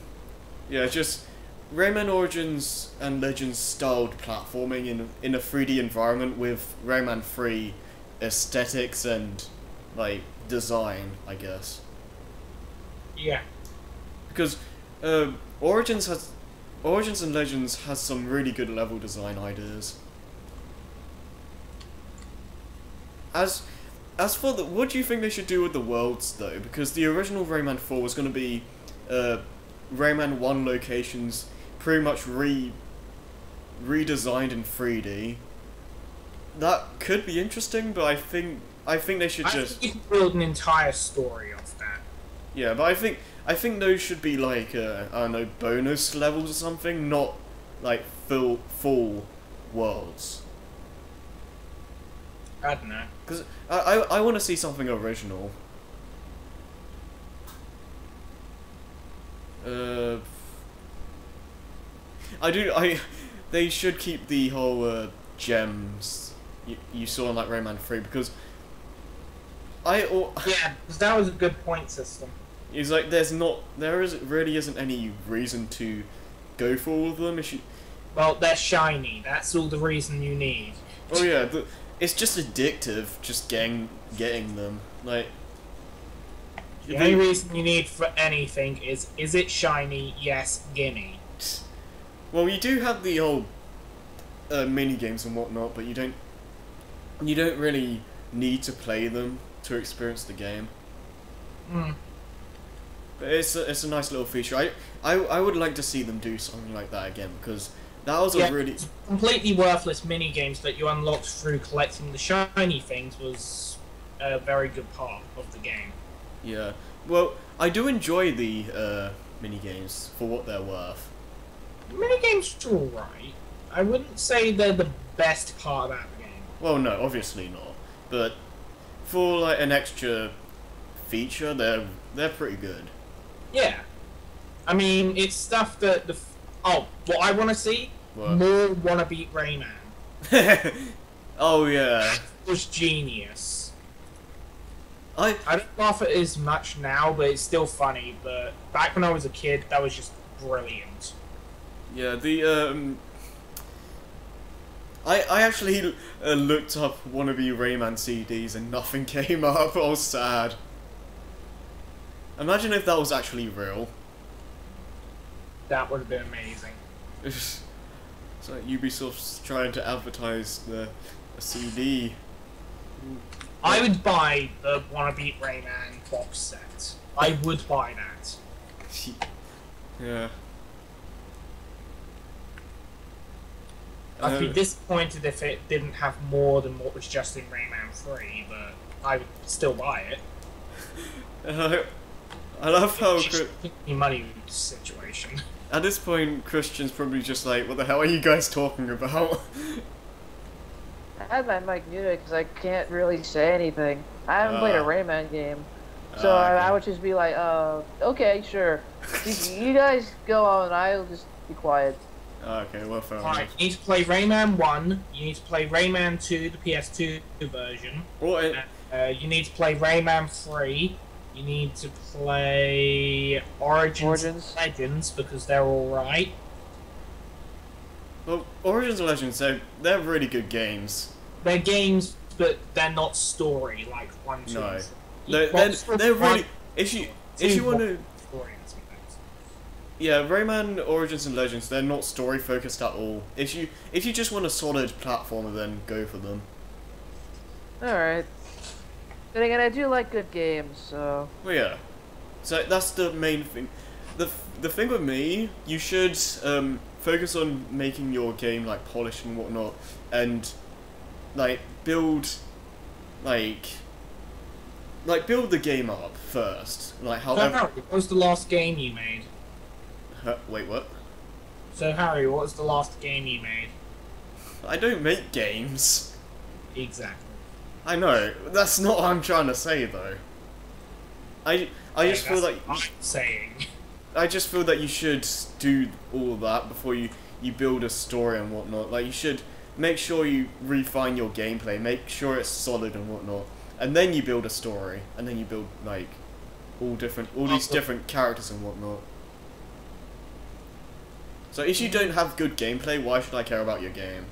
Yeah, just Rayman Origins and Legends styled platforming in a 3D environment with Rayman 3 aesthetics and like design, I guess. Yeah. Because Origins and Legends has some really good level design ideas. As for what do you think they should do with the worlds though? Because the original Rayman 4 was going to be Rayman 1 locations pretty much redesigned in 3D. That could be interesting, but I think they should I just think you can build an entire story off that. yeah. But I think those should be like I don't know, bonus levels or something, not like full worlds. I don't know. Because I want to see something original. They should keep the whole gems you saw in like Rayman 3, because Yeah, because that was a good point system. it's like there really isn't any reason to go for all of them. Well, they're shiny. That's all the reason you need. Oh yeah, it's just addictive just getting them. Like The only reason you need for anything is it shiny? Yes, gimme. well, you do have the old mini games and whatnot, but you don't really need to play them to experience the game. Hmm. But it's a nice little feature. I would like to see them do something like that again, because that was a really completely worthless mini games that you unlocked through collecting the shiny things was a very good part of the game. yeah. Well, I do enjoy the mini games for what they're worth. Mini games are alright. I wouldn't say they're the best part about the game. Well, no, obviously not. But for like an extra feature, they're pretty good. Yeah. I mean, it's stuff that what I want to see? What? More wanna beat Rayman. Oh yeah. Was genius. I don't laugh at it as much now, but it's still funny. But back when I was a kid, that was just brilliant. Yeah, I actually looked up wannabe Rayman CDs and nothing came up. I was sad. Imagine if that was actually real. That would have been amazing. It's like Ubisoft's trying to advertise a CD. I would buy the Wannabe Rayman box set. I would buy that. Yeah. I'd be disappointed if it didn't have more than what was just in Rayman 3, but I would still buy it. I love how It's just a money situation. at this point Christian's probably just like, what the hell are you guys talking about? I had my mic muted because I can't really say anything. I haven't played a Rayman game, so I would just be like, okay, sure. You guys go on, I'll just be quiet. Okay, well, fair Alright, enough. you need to play Rayman 1, you need to play Rayman 2, the PS2 version. You need to play Rayman 3, you need to play Origins. And Legends, because they're alright. Well, Origins and Legends, they're really good games. They're games, but they're not story, like 1, 2, No. 3. They're really... If you want to... Yeah, Rayman, Origins and Legends, they're not story focused at all. If you just want a solid platformer, then go for them. Alright. Then again, I do like good games, so... Well, yeah. So that's the main thing. The thing with me, you should focus on making your game like polished and whatnot, and like build build the game up first. Like however. Harry, what was the last game you made? Wait, what? So Harry, what was the last game you made? I don't make games. Exactly. I know. That's not what I'm trying to say though. I just feel like I'm saying. I just feel that you should do all of that before you build a story and whatnot. Like, you should make sure you refine your gameplay, make sure it's solid and whatnot, and then you build a story, and then you build like all these different characters and whatnot. So if you don't have good gameplay, why should I care about your game?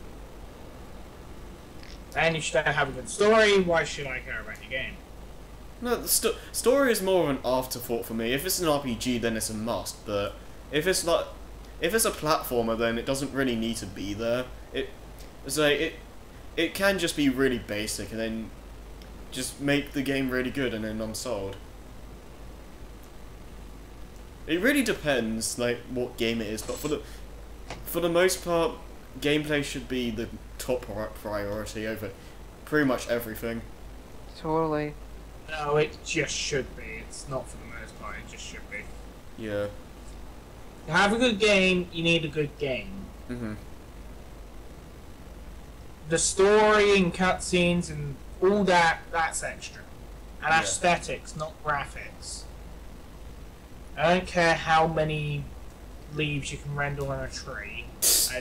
And if you don't have a good story, why should I care about your game? No, the story is more of an afterthought for me. If it's an RPG, then it's a must. But if it's a platformer, then it doesn't really need to be there. It can just be really basic, and then just make the game really good, and then I'm sold. It really depends, like what game it is. But for the most part, gameplay should be the top priority over pretty much everything. Totally. No, it just should be. It's not for the most part, it just should be. Yeah. To have a good game, you need a good game. Mm-hmm. The story and cutscenes and all that's extra. And Yeah. aesthetics, not graphics. I don't care how many leaves you can render on a tree. It's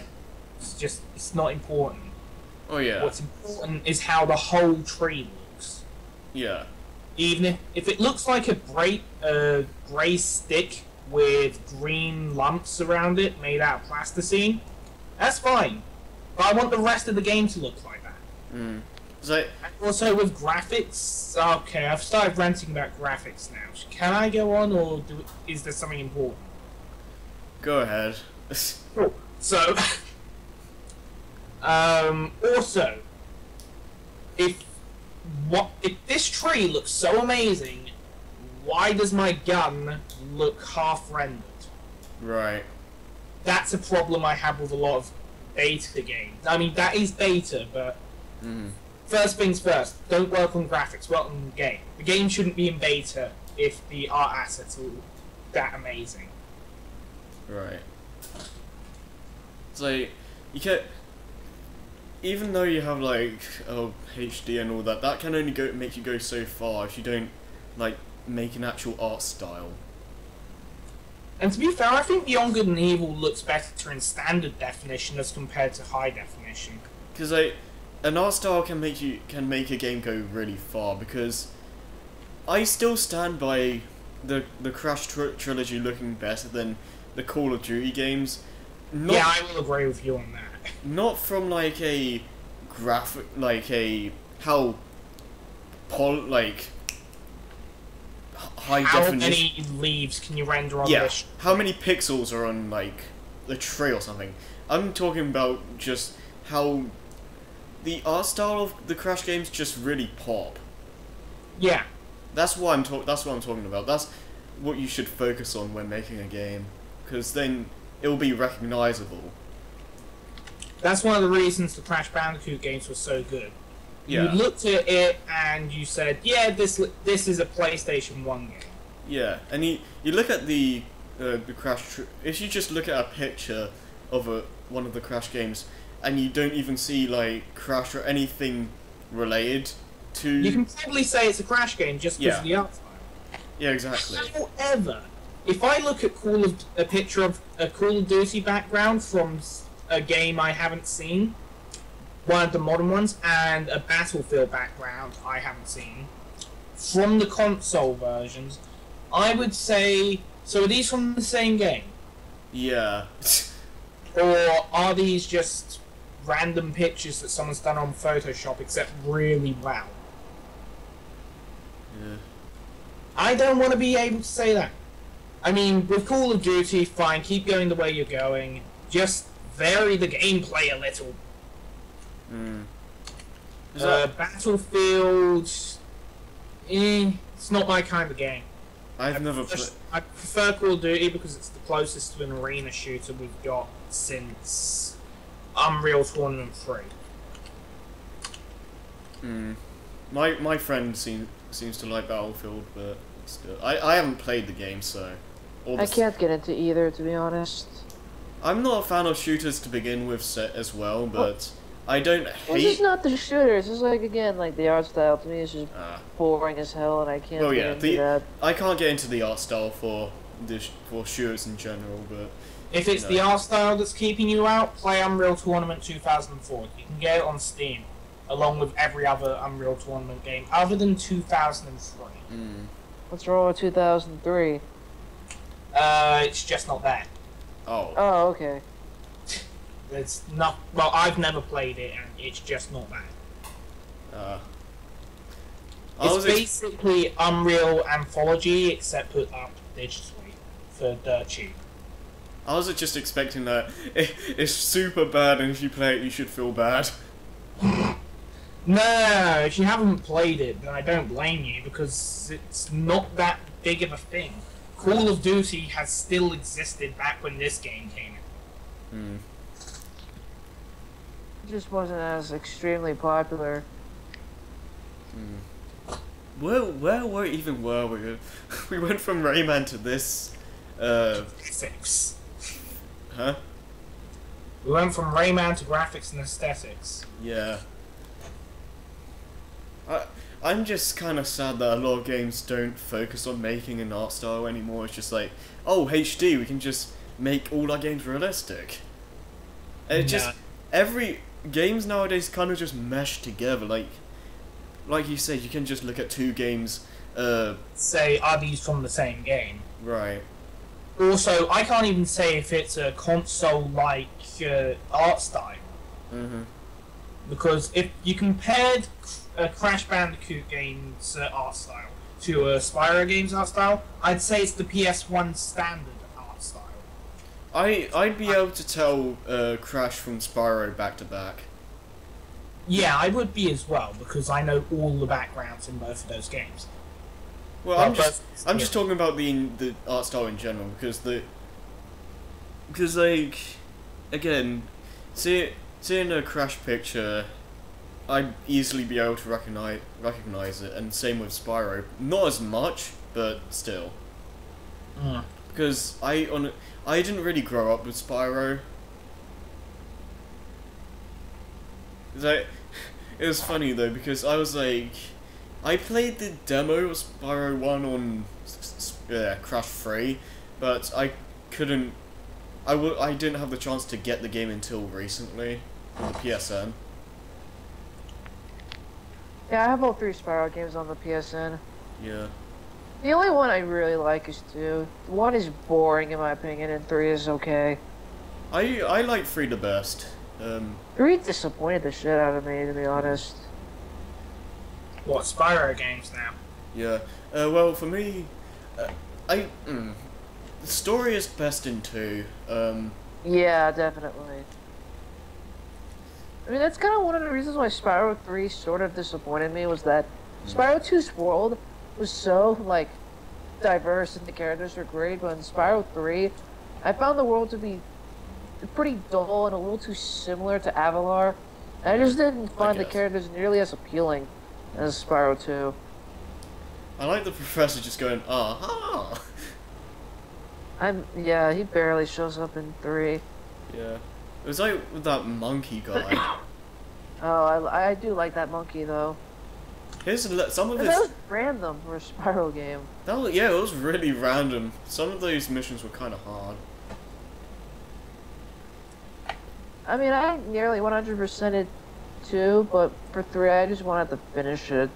not important. Oh yeah. What's important is how the whole tree looks. Yeah. Even if it looks like a grey stick with green lumps around it made out of plasticine, that's fine. But I want the rest of the game to look like that. Mm. So, And also with graphics, okay, I've started ranting about graphics now. Can I go on, or is there something important? go ahead. Cool. So, also, if this tree looks so amazing, why does my gun look half rendered? Right. That's a problem I have with a lot of beta games. I mean, that is beta, but first things first, don't work on graphics, work on the game. The game shouldn't be in beta if the art assets are that amazing. Right. So, you can't... Even though you have, like, HD and all that, that can only make you go so far if you don't, like, make an actual art style. And to be fair, I think Beyond Good and Evil looks better in standard definition as compared to high definition. Because, like, an art style can make a game go really far, because I still stand by the Crash trilogy looking better than the Call of Duty games. Yeah, I will agree with you on that. Not from like a graphic, like a how like high How definition. many leaves can you render on Yeah, this? how many pixels are on like the tray or something? I'm talking about just how the art style of the Crash games just really pop. Yeah. That's what I'm talking about. That's what you should focus on when making a game, because then it will be recognizable. That's one of the reasons the Crash Bandicoot games were so good. Yeah. You looked at it and you said, yeah, this is a PlayStation 1 game. Yeah, and you look at the Crash. If you just look at a picture of one of the Crash games, and you don't even see like Crash or anything related to. You can probably say it's a Crash game just because of the art style. Yeah, exactly. However, if I look at a picture of a Call of Duty background from a game I haven't seen, one of the modern ones, and a Battlefield background I haven't seen, from the console versions, I would say, so are these from the same game? Yeah. Or are these just random pictures that someone's done on Photoshop, except really well? Yeah. I don't want to be able to say that. I mean, with Call of Duty, fine, keep going the way you're going, just vary the gameplay a little. Battlefield, it's not my kind of game. I've never played. I prefer Call of Duty because it's the closest to an arena shooter we've got since Unreal Tournament 3. My friend seems to like Battlefield, but still, I haven't played the game, so. I can't get into either, to be honest. I'm not a fan of shooters to begin with as well, but I don't hate. It's just not the shooters. It's like, again, like the art style to me is just boring as hell, and I can't get into that. I can't get into the art style for shooters in general, but. If it's the art style that's keeping you out, play Unreal Tournament 2004. You can get it on Steam, along with every other Unreal Tournament game, other than 2003. What's wrong with 2003? It's just not there. Oh. Oh, okay. It's not. Well, I've never played it, and it's just not there. It's basically Unreal Anthology, except put up digitally for dirt cheap. I was just expecting that it's super bad, and if you play it, you should feel bad. No, if you haven't played it, then I don't blame you, because it's not that big of a thing. Call of Duty has still existed back when this game came in. It just wasn't as extremely popular. Where were we? We went from Rayman to this. Aesthetics. Huh? We went from Rayman to graphics and aesthetics. Yeah. I'm just kind of sad that a lot of games don't focus on making an art style anymore. It's just like, oh, HD, we can just make all our games realistic. And it just every games nowadays kind of just mesh together. Like you said, you can just look at two games. Say, are these from the same game? Right. Also, I can't even say if it's a console-like art style. Because if you compared a Crash Bandicoot game's art style to a Spyro game's art style, I'd say it's the PS1 standard art style. I'd be able to tell Crash from Spyro back to back. Yeah, I would be as well, because I know all the backgrounds in both of those games. Well, I'm just talking about the art style in general, because like, again, seeing a Crash picture, I'd easily be able to recognize it, and same with Spyro. Not as much, but still. Because I didn't really grow up with Spyro. It was funny though, because I was like, I played the demo of Spyro 1 on Crash 3, but I didn't have the chance to get the game until recently on the PSN. Yeah, I have all 3 Spyro games on the PSN. Yeah. The only one I really like is 2. 1 is boring in my opinion, and 3 is okay. I like 3 the best. 3 disappointed the shit out of me, to be honest. What, Spyro games now? Yeah. Well, for me, the story is best in 2. Yeah, definitely. I mean, that's kind of one of the reasons why Spyro 3 sort of disappointed me, was that Spyro 2's world was so, like, diverse and the characters were great, but in Spyro 3, I found the world to be pretty dull and a little too similar to Avalar. I just didn't find the characters nearly as appealing as Spyro 2. I like the professor just going, aha! Yeah, he barely shows up in 3. Yeah. It was like with that monkey guy. Oh, I do like that monkey, though. Some of That his... was random for a Spyro game. Yeah, it was really random. Some of those missions were kind of hard. I mean, I nearly 100%ed 2, but for 3, I just wanted to finish it.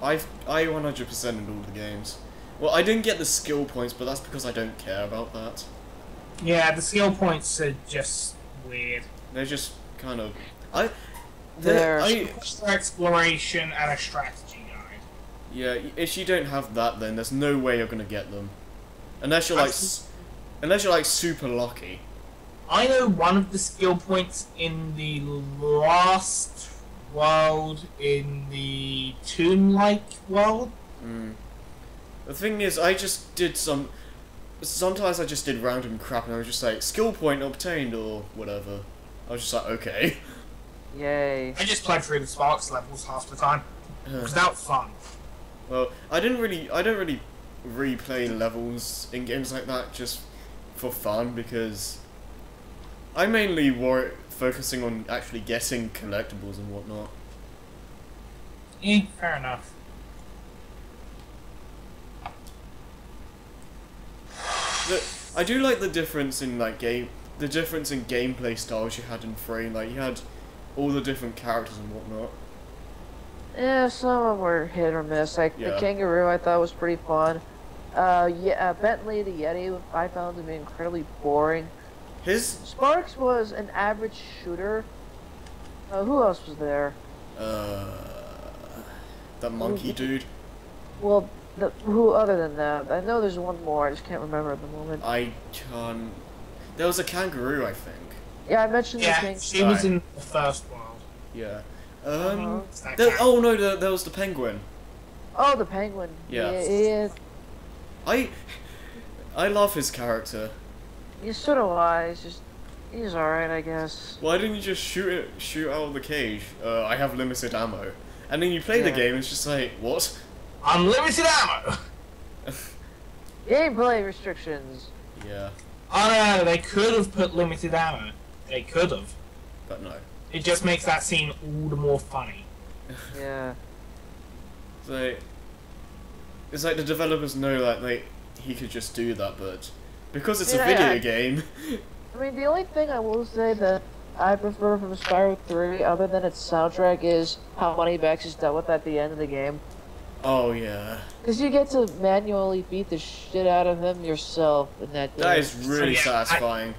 I 100%ed all the games. Well, I didn't get the skill points, but that's because I don't care about that. Yeah, the skill points are just weird. They're just kind of... They're exploration and a strategy guide. Yeah, if you don't have that, then there's no way you're gonna get them, unless you're like super lucky. I know one of the skill points in the last world in the tomb-like world. The thing is, I just did sometimes I just did random crap and I was just like, skill point obtained or whatever. I was just like, okay. Yay. I just played through the Sparks levels half the time. It was that fun. Well, I don't really replay levels in games like that just for fun, because I mainly focusing on actually getting collectibles and whatnot. Fair enough. I do like the difference in gameplay styles you had in 3. Like, you had all the different characters and whatnot. Yeah, some of them were hit or miss. Like the kangaroo, I thought was pretty fun. Bentley the Yeti, I found to be incredibly boring. Sparks was an average shooter. Who else was there? That monkey dude. Well, who other than that? I know there's one more. I just can't remember at the moment. There was a kangaroo, I think. Yeah, I mentioned the kangaroo. Yeah, she was in the first world. Yeah. Oh no, there was the penguin. Oh, the penguin. Yeah. I love his character. Yeah, so do I. He's alright, I guess. Why didn't you just shoot out of the cage? I have limited ammo. And then you play the game, it's just like, what? Unlimited ammo! Gameplay restrictions. Yeah. Oh no, they could have put limited ammo. They could have. But no. It just makes that scene all the more funny. Yeah. So, it's like the developers know that he could just do that, but because it's a video game. I mean, the only thing I will say that I prefer from Spyro 3, other than its soundtrack, is how Moneybags is dealt with at the end of the game. Oh yeah. Because you get to manually beat the shit out of him yourself in that game. That is really satisfying.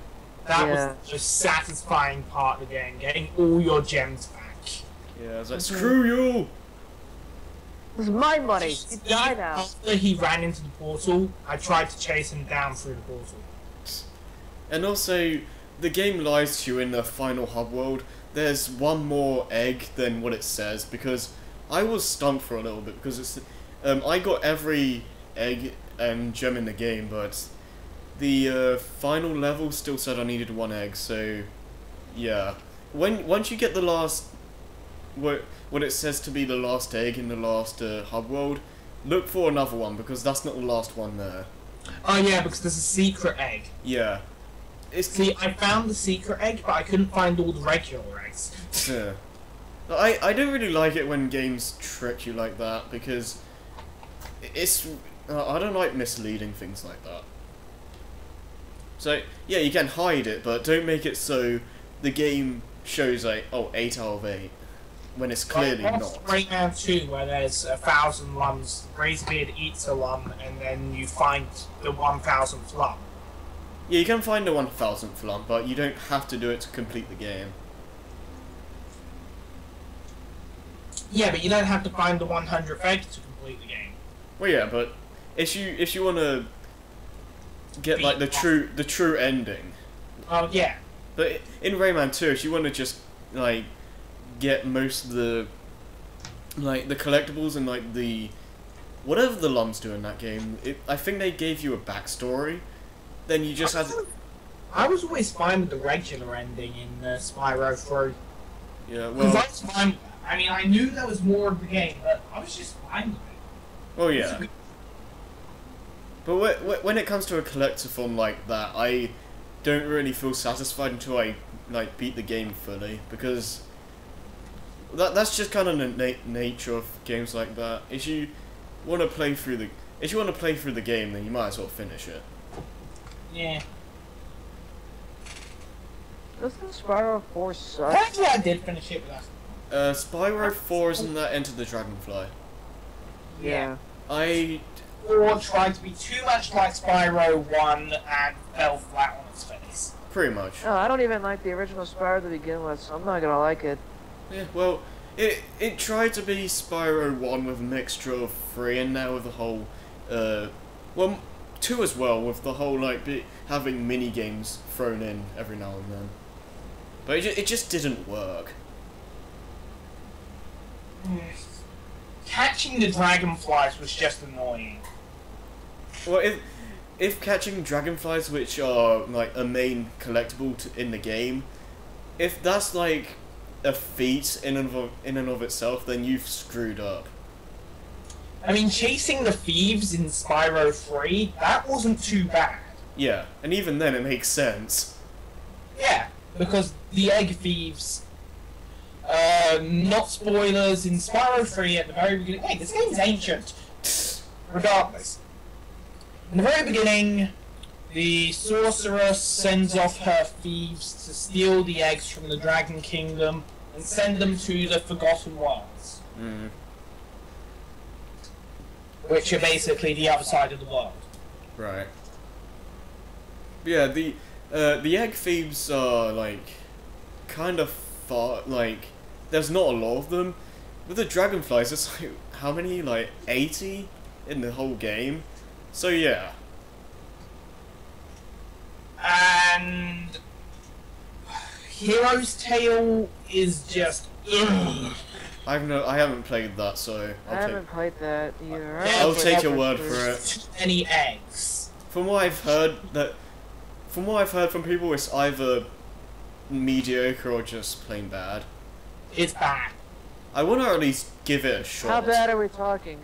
That was the satisfying part of the game, getting all your gems back. Yeah, I was like, screw you! This is my money! You die now! After he ran into the portal, I tried to chase him down through the portal. And also, the game lies to you in the final hub world. There's one more egg than what it says, because I was stumped for a little bit, because it's I got every egg and gem in the game, but the final level still said I needed one egg, so yeah. Once you get the last, what it says to be the last egg in the last hub world, look for another one, because that's not the last one there. Oh yeah, because there's a secret egg. Yeah. See, I found the secret egg, but I couldn't find all the regular eggs. Yeah. I don't really like it when games trick you like that, because it's I don't like misleading things like that. So yeah, you can hide it, but don't make it so the game shows like, oh, 8 out of 8. when it's clearly like, not. Rayman 2, where there's 1,000 lums, Razorbeard eats a lum, and then you find the 1,000th lum. Yeah, you can find the 1,000th lum, but you don't have to do it to complete the game. Yeah, but you don't have to find the 100th egg to complete the game. Well, yeah, but if you want to get like the true ending. Oh yeah. But in Rayman 2, if you want to just like get most of the like the collectibles and like the whatever the lums do in that game, I think they gave you a backstory. Then you just I was always fine with the regular ending in Spyro 3. Yeah, Because well. I was fine with that. I mean, I knew there was more of the game, but I was just fine with it. Oh yeah. But when it comes to a collectathon like that, I don't really feel satisfied until I like beat the game fully, because that's just kind of the nature of games like that. If you want to play through the game, then you might as well finish it. Yeah. Doesn't Spyro 4 suck? Actually, I did finish it with us. Spyro 4 isn't that Enter the Dragonfly? Yeah. I 4 tried to be too much like Spyro 1 and fell flat on its face. pretty much. Oh, I don't even like the original Spyro to begin with, so I'm not gonna like it. Yeah, well, it tried to be Spyro 1 with a mixture of 3, and now with the whole, well, 2 as well, with the whole, like, having mini-games thrown in every now and then. But it just didn't work. Catching the dragonflies was just annoying. Well, if catching dragonflies, which are, like, a main collectible in the game, if that's, like, a feat in and of itself, then you've screwed up. I mean, chasing the thieves in Spyro 3, that wasn't too bad. Yeah, and even then it makes sense. Yeah, because the egg thieves, not spoilers, in Spyro 3 at the very beginning, wait, this game's ancient. Regardless. In the very beginning, the sorceress sends off her thieves to steal the eggs from the Dragon Kingdom and send them to the Forgotten Worlds. Mm. Which are basically the other side of the world. Right. Yeah, the egg thieves are, like, kind of far, like, there's not a lot of them. With the dragonflies, it's like, how many, like, 80 in the whole game? So, yeah. And Hero's Tale is just ugh. I haven't played that, so I haven't played that either. I'll take your word for it. Too many eggs. From what I've heard from people, it's either mediocre or just plain bad. It's bad. I want to at least give it a shot. How bad are we talking?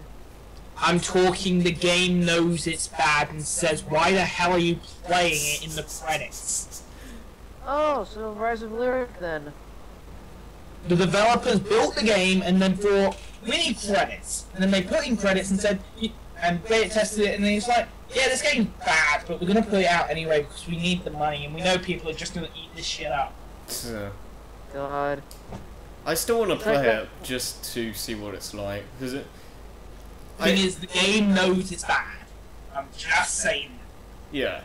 I'm talking the game knows it's bad and says, why the hell are you playing it in the credits? Oh, so Rise of Lyric then. The developers built the game and then thought, we need credits. And then they put in credits and said, and beta tested it, and then it's like, yeah, this game's bad, but we're going to put it out anyway because we need the money and we know people are just going to eat this shit up. Yeah. God. I still want to play it just to see what it's like, because it. The thing is, the game knows it's bad. I'm just saying. Yeah.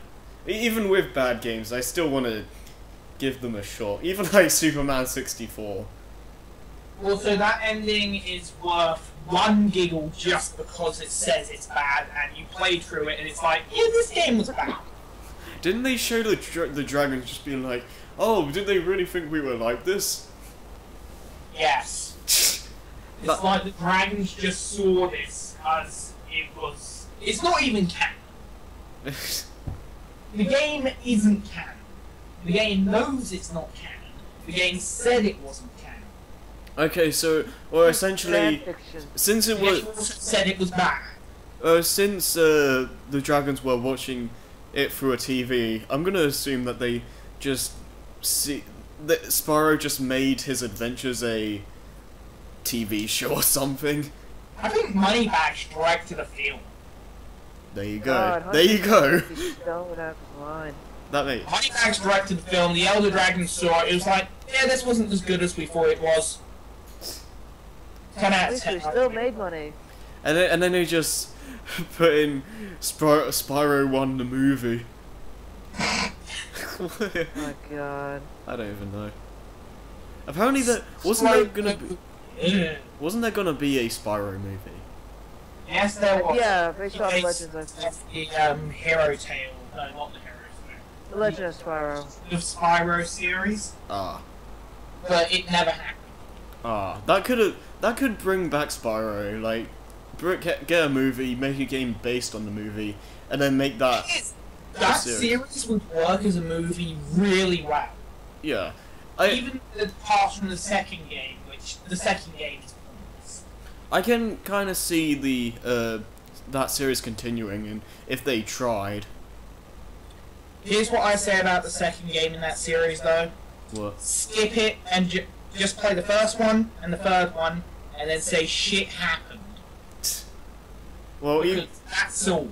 Even with bad games, I still want to give them a shot. Even like Superman 64. Also, that ending is worth one giggle just because it says it's bad, and you play through it, and it's like, yeah, this game was bad. Didn't they show the dragons just being like, oh, did they really think we were like this? Yes. It's like the dragons just saw this as it was. It's not even canon. The game isn't canon. The game knows it's not canon. The game said it wasn't canon. Okay, so, well, essentially, since it was... It also said it was bad. Since the dragons were watching it through a TV, I'm gonna assume that they just that Spyro just made his adventures a TV show or something. I think Moneybags directed a film. There you go. God, there you go. That makes... Moneybags directed the film, the Elder Dragon saw it, it was like, yeah, this wasn't as good as we thought it was. 10 At out of least 10. we still made money. And then they just put in Spyro 1 the movie. Oh my god. I don't even know. Apparently wasn't there gonna be a Spyro movie? Yes, there was. Yeah, based on Legends, I think. The Hero Tale. No, not the Hero Tale. The Legend of Spyro. The Spyro series. Ah. But it never happened. Ah. That could bring back Spyro. Like, get a movie, make a game based on the movie, and then make that. That series would work as a movie really well. Yeah. Even apart from the second game, which the second game is pointless. I can kind of see the that series continuing, and if they tried. Here's what I say about the second game in that series, though. What? Skip it and just play the first one and the third one, and then say shit happened. Well, because that's all.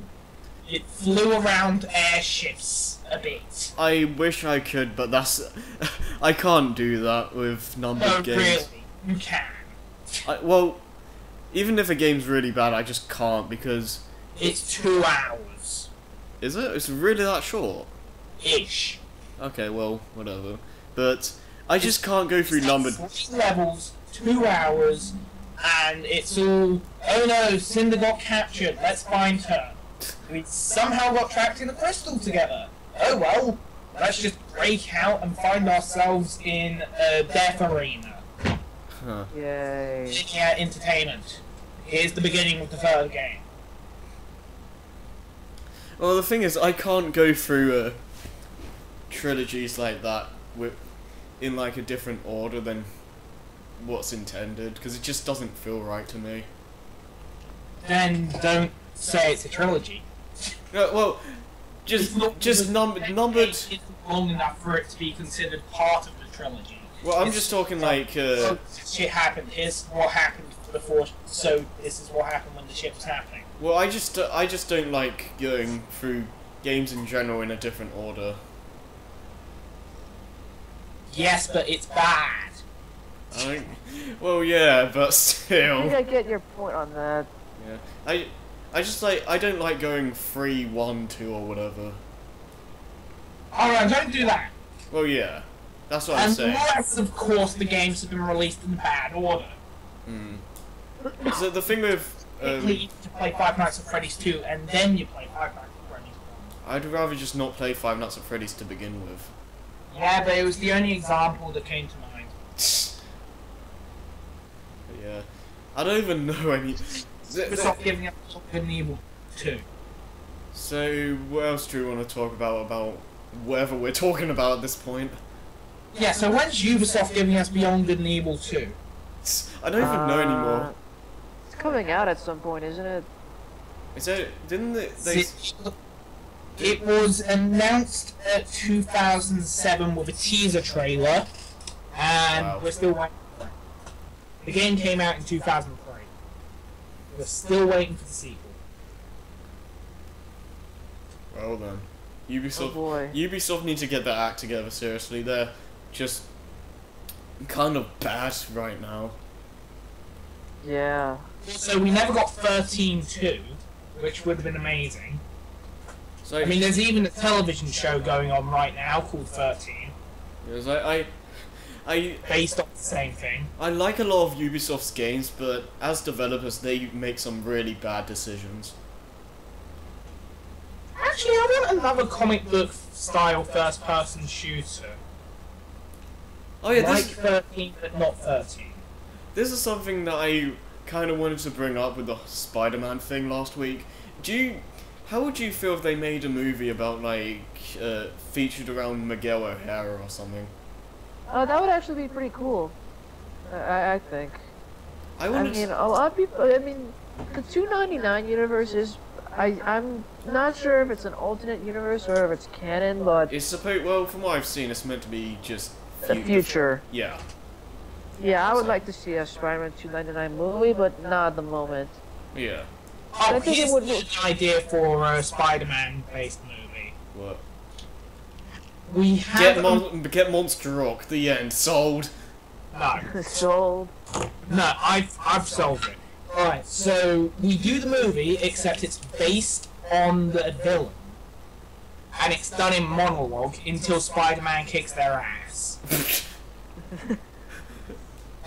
It flew around airships a bit. I wish I could, but I can't do that with numbered games. Really, you can. Well, even if a game's really bad, I just can't because it's 2 hours. Is it? It's really that short? Ish. Okay, well, whatever. But I just can't go through numbered 3 levels, 2 hours, and it's all. Oh no, Cinder got captured. Let's find her. We somehow got trapped in a crystal together. Oh well, let's just break out and find ourselves in a death arena. Huh. Yay. Yeah, entertainment. Here's the beginning of the third game. Well, the thing is, I can't go through trilogies like that in like a different order than what's intended, because it just doesn't feel right to me. Then don't say it's a trilogy. Well, just numbered. It's long enough for it to be considered part of the trilogy. Well, I'm just talking like. Shit happened. Here's what happened before. So this is what happened when the ship was happening. Well, I just don't like going through games in general in a different order. Yes, but it's bad. Well, yeah, but I still. think I get your point on that. Yeah, I don't like going 3, 1, 2 or whatever. Alright, don't do that. Well, yeah, that's what I'm saying. Unless, of course, the games have been released in bad order. So the thing with You play Five Nights at Freddy's 2, and then you play Five Nights at Freddy's 1. I'd rather just not play Five Nights at Freddy's to begin with. Yeah, but it was the only example that came to mind. Yeah, I don't even know any. Stop giving up Good and Evil 2. So what else do we want to talk about whatever we're talking about at this point? Yeah, so when's Ubisoft giving us Beyond Good and Evil 2? I don't even know anymore. It's coming out at some point, isn't it? Is it? Didn't they? It was announced at 2007 with a teaser trailer, and we're still waiting for it. The game came out in 2003. We're still waiting for the sequel. Well then, Ubisoft. Oh boy. Ubisoft need to get their act together. Seriously, they're just kind of bad right now. Yeah. So we never got 13-2, which would have been amazing. So I mean, there's even a television show going on right now called 13. Yes, I based on the same thing. I like a lot of Ubisoft's games, but as developers, they make some really bad decisions. Actually, I want another comic book style first-person shooter. Oh yeah, like 13, but not 13. This is something that I kind of wanted to bring up with the Spider-Man thing last week. How would you feel if they made a movie about, like, featured around Miguel O'Hara or something? That would actually be pretty cool. I think. I mean, a lot of people. I mean, the 299 universe is. I'm not sure if it's an alternate universe or if it's canon, but it's supposed. Well, from what I've seen, it's meant to be just the future. Yeah. Yeah, I would like to see a Spider-Man 299 movie, but not at the moment. Yeah. Oh, I think it would be an idea for a Spider-Man-based movie. What? We have get Monster Rock. The end. Sold. No. Sold. No, I've solved it. Alright, so we do the movie, except it's based on the villain. And it's done in monologue until Spider-Man kicks their ass.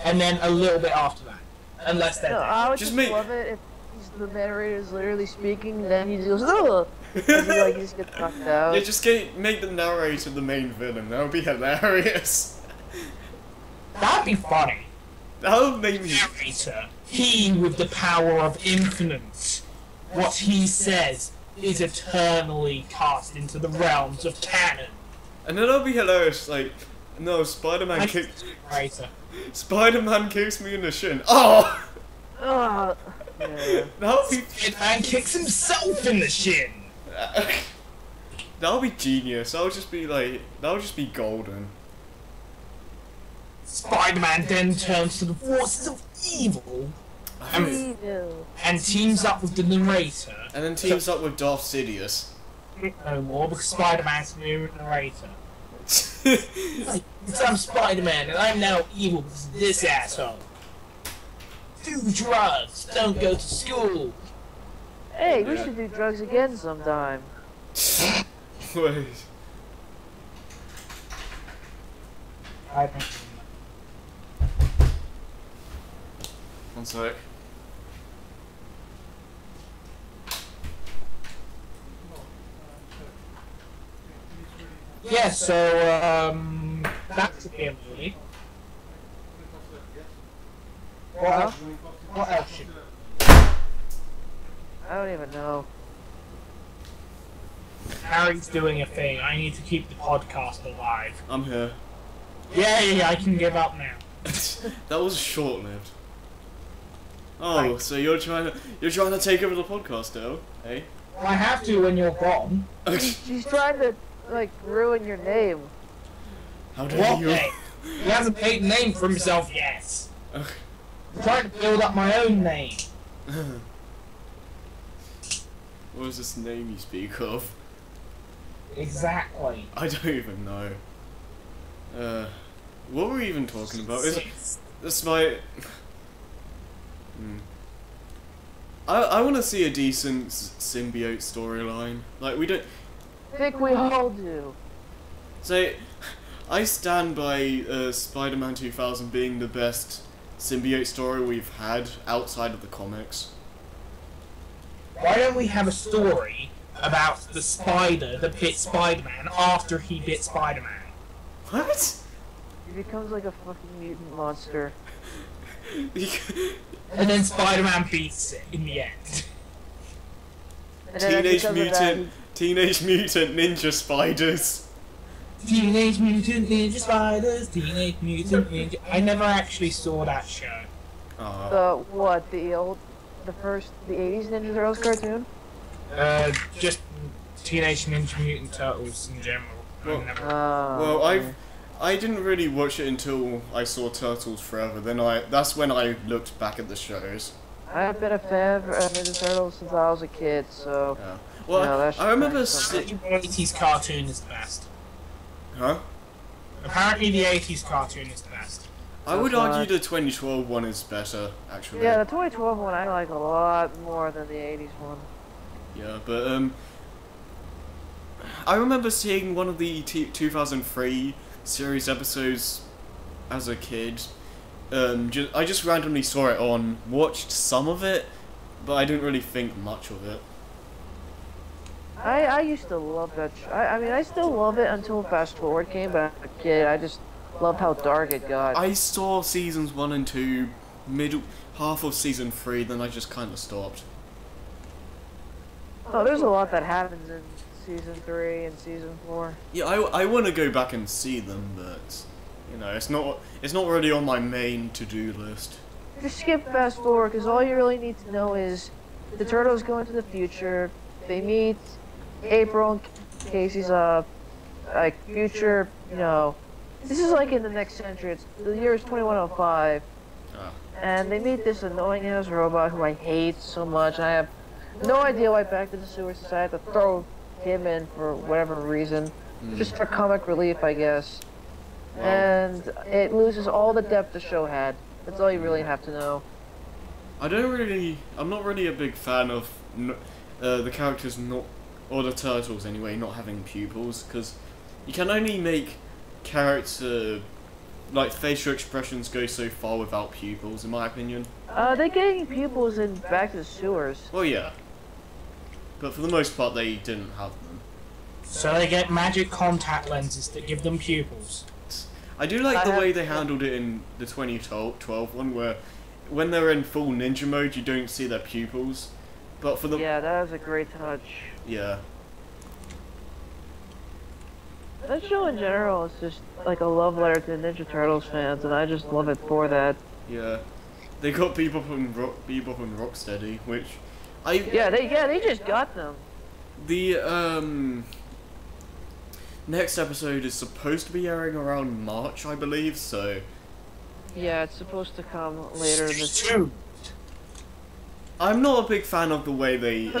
And then a little bit after that. Unless they're No, dead. I would just love it if the narrator is literally speaking, then he just goes, ugh! And he just gets knocked out. Yeah, just make the narrator the main villain. That would be hilarious. That'd be funny. That would make me... Narrator. He with the power of infinite. What he says is eternally cast into the realms of canon. And then that'll be hilarious, like, no, Spider-Man kicks me in the shin. Oh! Yeah. That'll be... Spider-Man kicks himself in the shin. That'll be genius. That'll just be golden. Spider-Man then turns to the forces of evil and teams up with the narrator. And then teams up with Darth Sidious. No more, because Spider-Man's the new narrator. Like, I'm Spider-Man, and I'm now evil because of this asshole. Do drugs, don't go to school. Hey, we should do drugs again sometime. Wait. One sec. Yeah, so, back to the movie. What else should I don't even know. Harry's doing a thing. I need to keep the podcast alive. I'm here. Yeah, I can give up now. That was short-lived. Oh, so you're trying to take over the podcast, though, eh? Well, I have to when you're gone. She's trying to, like, ruin your name. How dare What you? name? He hasn't made a name for himself yet. I'm trying to build up my own name. What is this name you speak of? Exactly. I don't even know. What were we even talking about? This my... I want to see a decent symbiote storyline. Like, we don't... I think we all do. So, I stand by Spider-Man 2000 being the best symbiote story we've had outside of the comics. Why don't we have a story about the spider that bit Spider-Man after he bit Spider-Man? What? He becomes like a fucking mutant monster. And then Spider-Man beats it in the end. And then Teenage Mutant Ninja Spiders. Teenage Mutant Ninja Spiders, Teenage Mutant Ninja... I never actually saw that show. The 80s Ninja Turtles cartoon? Just Teenage Ninja Mutant Turtles in general. I didn't really watch it until I saw Turtles Forever. That's when I looked back at the shows. I've been a fan of Ninja Turtles since I was a kid, so... Yeah. Well, I remember... The 80s cartoon is the best. Huh? Apparently the 80s cartoon is the best. I would argue the 2012 one is better, actually. Yeah, the 2012 one I like a lot more than the 80s one. Yeah, but, I remember seeing one of the 2003 series episodes as a kid. I just randomly saw it on, watched some of it, but I didn't really think much of it. I used to love that show. I mean, I still love it until Fast Forward came, but as a kid, I just loved how dark it got. I saw seasons 1 and 2, half of season 3, then I just kind of stopped. Oh, there's a lot that happens in season 3 and season 4. Yeah, I want to go back and see them, but you know, it's not really on my main to-do list. Just skip Fast Forward, because all you really need to know is the Turtles go into the future. They meet April and Casey's like future. You know, this is like in the next century. The year is 2105, and they meet this annoying ass robot who I hate so much. I have no idea why Back to the Sewer decided to throw him in for whatever reason, just for comic relief, I guess. and it loses all the depth the show had. That's all you really have to know. I'm not really a big fan of the characters not, or the turtles anyway, not having pupils, because you can only make character, like, facial expressions go so far without pupils, in my opinion. They're getting pupils in Back to the Sewers. Well, yeah. But for the most part, they didn't have them. So they get magic contact lenses that give them pupils. I do like the way they handled it in the 2012 one, where when they're in full ninja mode, you don't see their pupils. But for the... Yeah, that was a great touch. Yeah. That show in general is just like a love letter to Ninja Turtles fans, and I just love it for that. Yeah. They got Bebop and Rocksteady, which... Yeah, they just got them. The, next episode is supposed to be airing around March, I believe, so... Yeah, it's supposed to come later this year. I'm not a big fan of the way they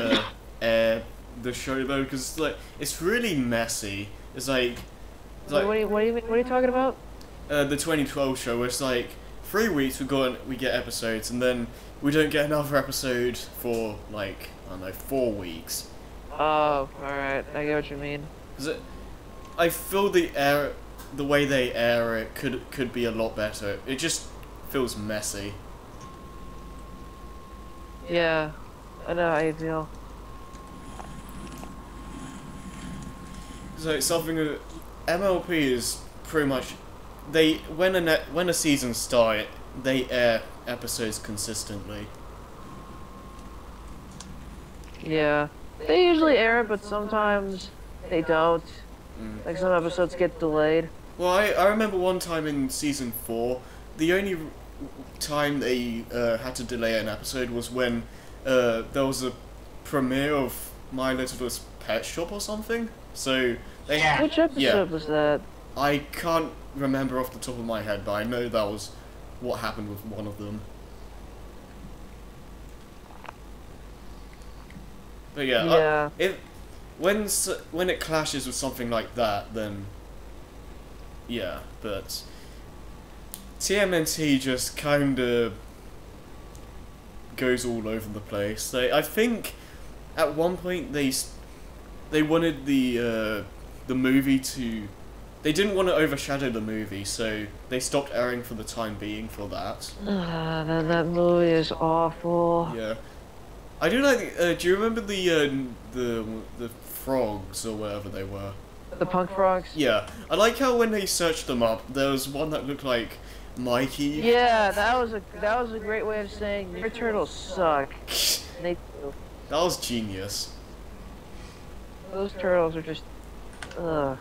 air the show though, because like it's really messy. It's like what are you talking about? The 2012 show, where it's like 3 weeks we get episodes, and then we don't get another episode for like I don't know 4 weeks. Oh, all right, I get what you mean. I feel the way they air it could be a lot better. It just feels messy. Yeah, I know how you feel. So something MLP is pretty much when a season starts, they air episodes consistently. Yeah, they usually air it, but sometimes they don't. Like some episodes get delayed. Well, I remember one time in season 4, the only time they had to delay an episode was when there was a premiere of My Little Pet Shop or something. So they Which episode was that? I can't remember off the top of my head, but I know that was what happened with one of them. But yeah, when it clashes with something like that, then yeah, but TMNT just kind of goes all over the place. I think at one point they wanted the movie to. They didn't want to overshadow the movie, so they stopped airing for the time being for that. That movie is awful. Yeah, I do like. Do you remember the frogs or whatever they were? The punk frogs? Yeah, I like how when they searched them up, there was one that looked like Mikey. Yeah, that was a great way of saying your turtles suck. They do. That was genius. Those turtles are just, ugh.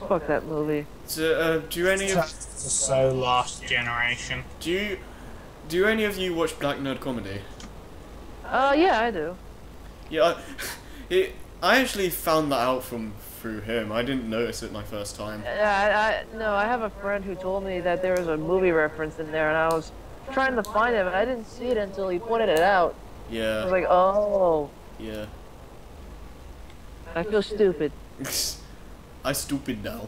Fuck that movie. So, do any of so Last Generation? Do any of you watch Black Nerd Comedy? Yeah, I do. Yeah, I actually found that out through him. I didn't notice it my first time. No, I have a friend who told me that there was a movie reference in there, and I was trying to find it, but I didn't see it until he pointed it out. Yeah. I was like, oh. Yeah. I feel stupid. I'm stupid now.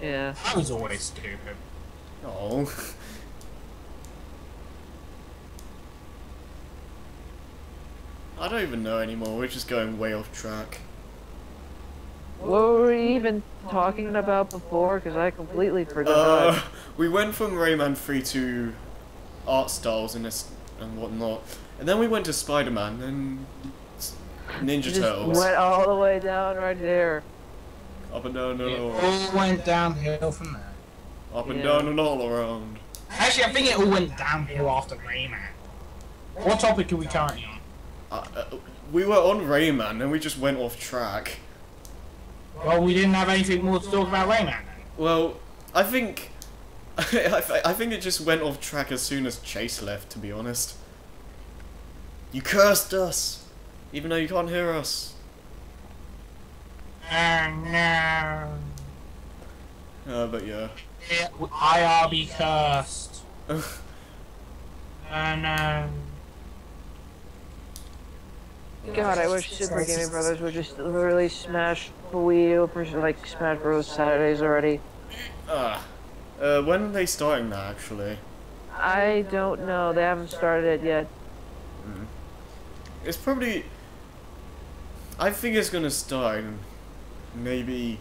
Yeah. I was always stupid. Oh. I don't even know anymore. We're just going way off track. What were we even talking about before? Because I completely forgot. We went from Rayman 3 to art styles and whatnot, and then we went to Spider-Man and Ninja Turtles. Went all the way down right there. Up and down and all. It all went downhill from there. Up and down and all around. Actually, I think it all went downhill after Rayman. What topic are we currently on? We were on Rayman and we just went off track. Well, we didn't have anything more to talk about Rayman then. Well, I think I think it just went off track as soon as Chase left, to be honest. You cursed us, even though you can't hear us. No. But yeah. I be cursed. No. God, I wish Super Gaming Brothers would just release Smash for Wii U for like Smash Bros. Saturdays already. When are they starting that, actually? I don't know. They haven't started it yet. It's probably... I think it's gonna start in maybe...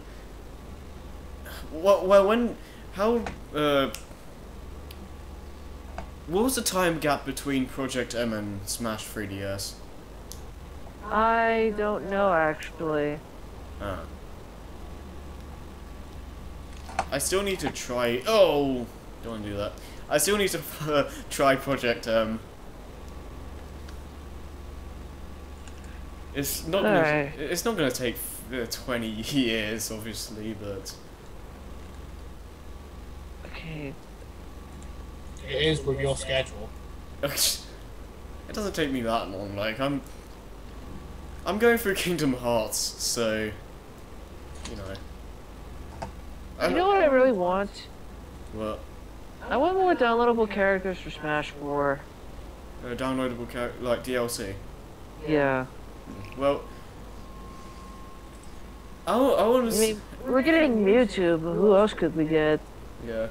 Well, when... How... What was the time gap between Project M and Smash 3DS? I don't know, actually. I still need to try... Oh! Don't want to do that. I still need to try Project M. It's not gonna... Alright. It's not gonna take 20 years, obviously, but... Okay. It is with your schedule. It doesn't take me that long. Like I'm going through Kingdom Hearts, so you know. You know what I really want? What? I want more downloadable characters for Smash 4. Downloadable like DLC. Yeah. Well, I want to. I mean, we're getting Mewtwo, but who else could we get? Yeah.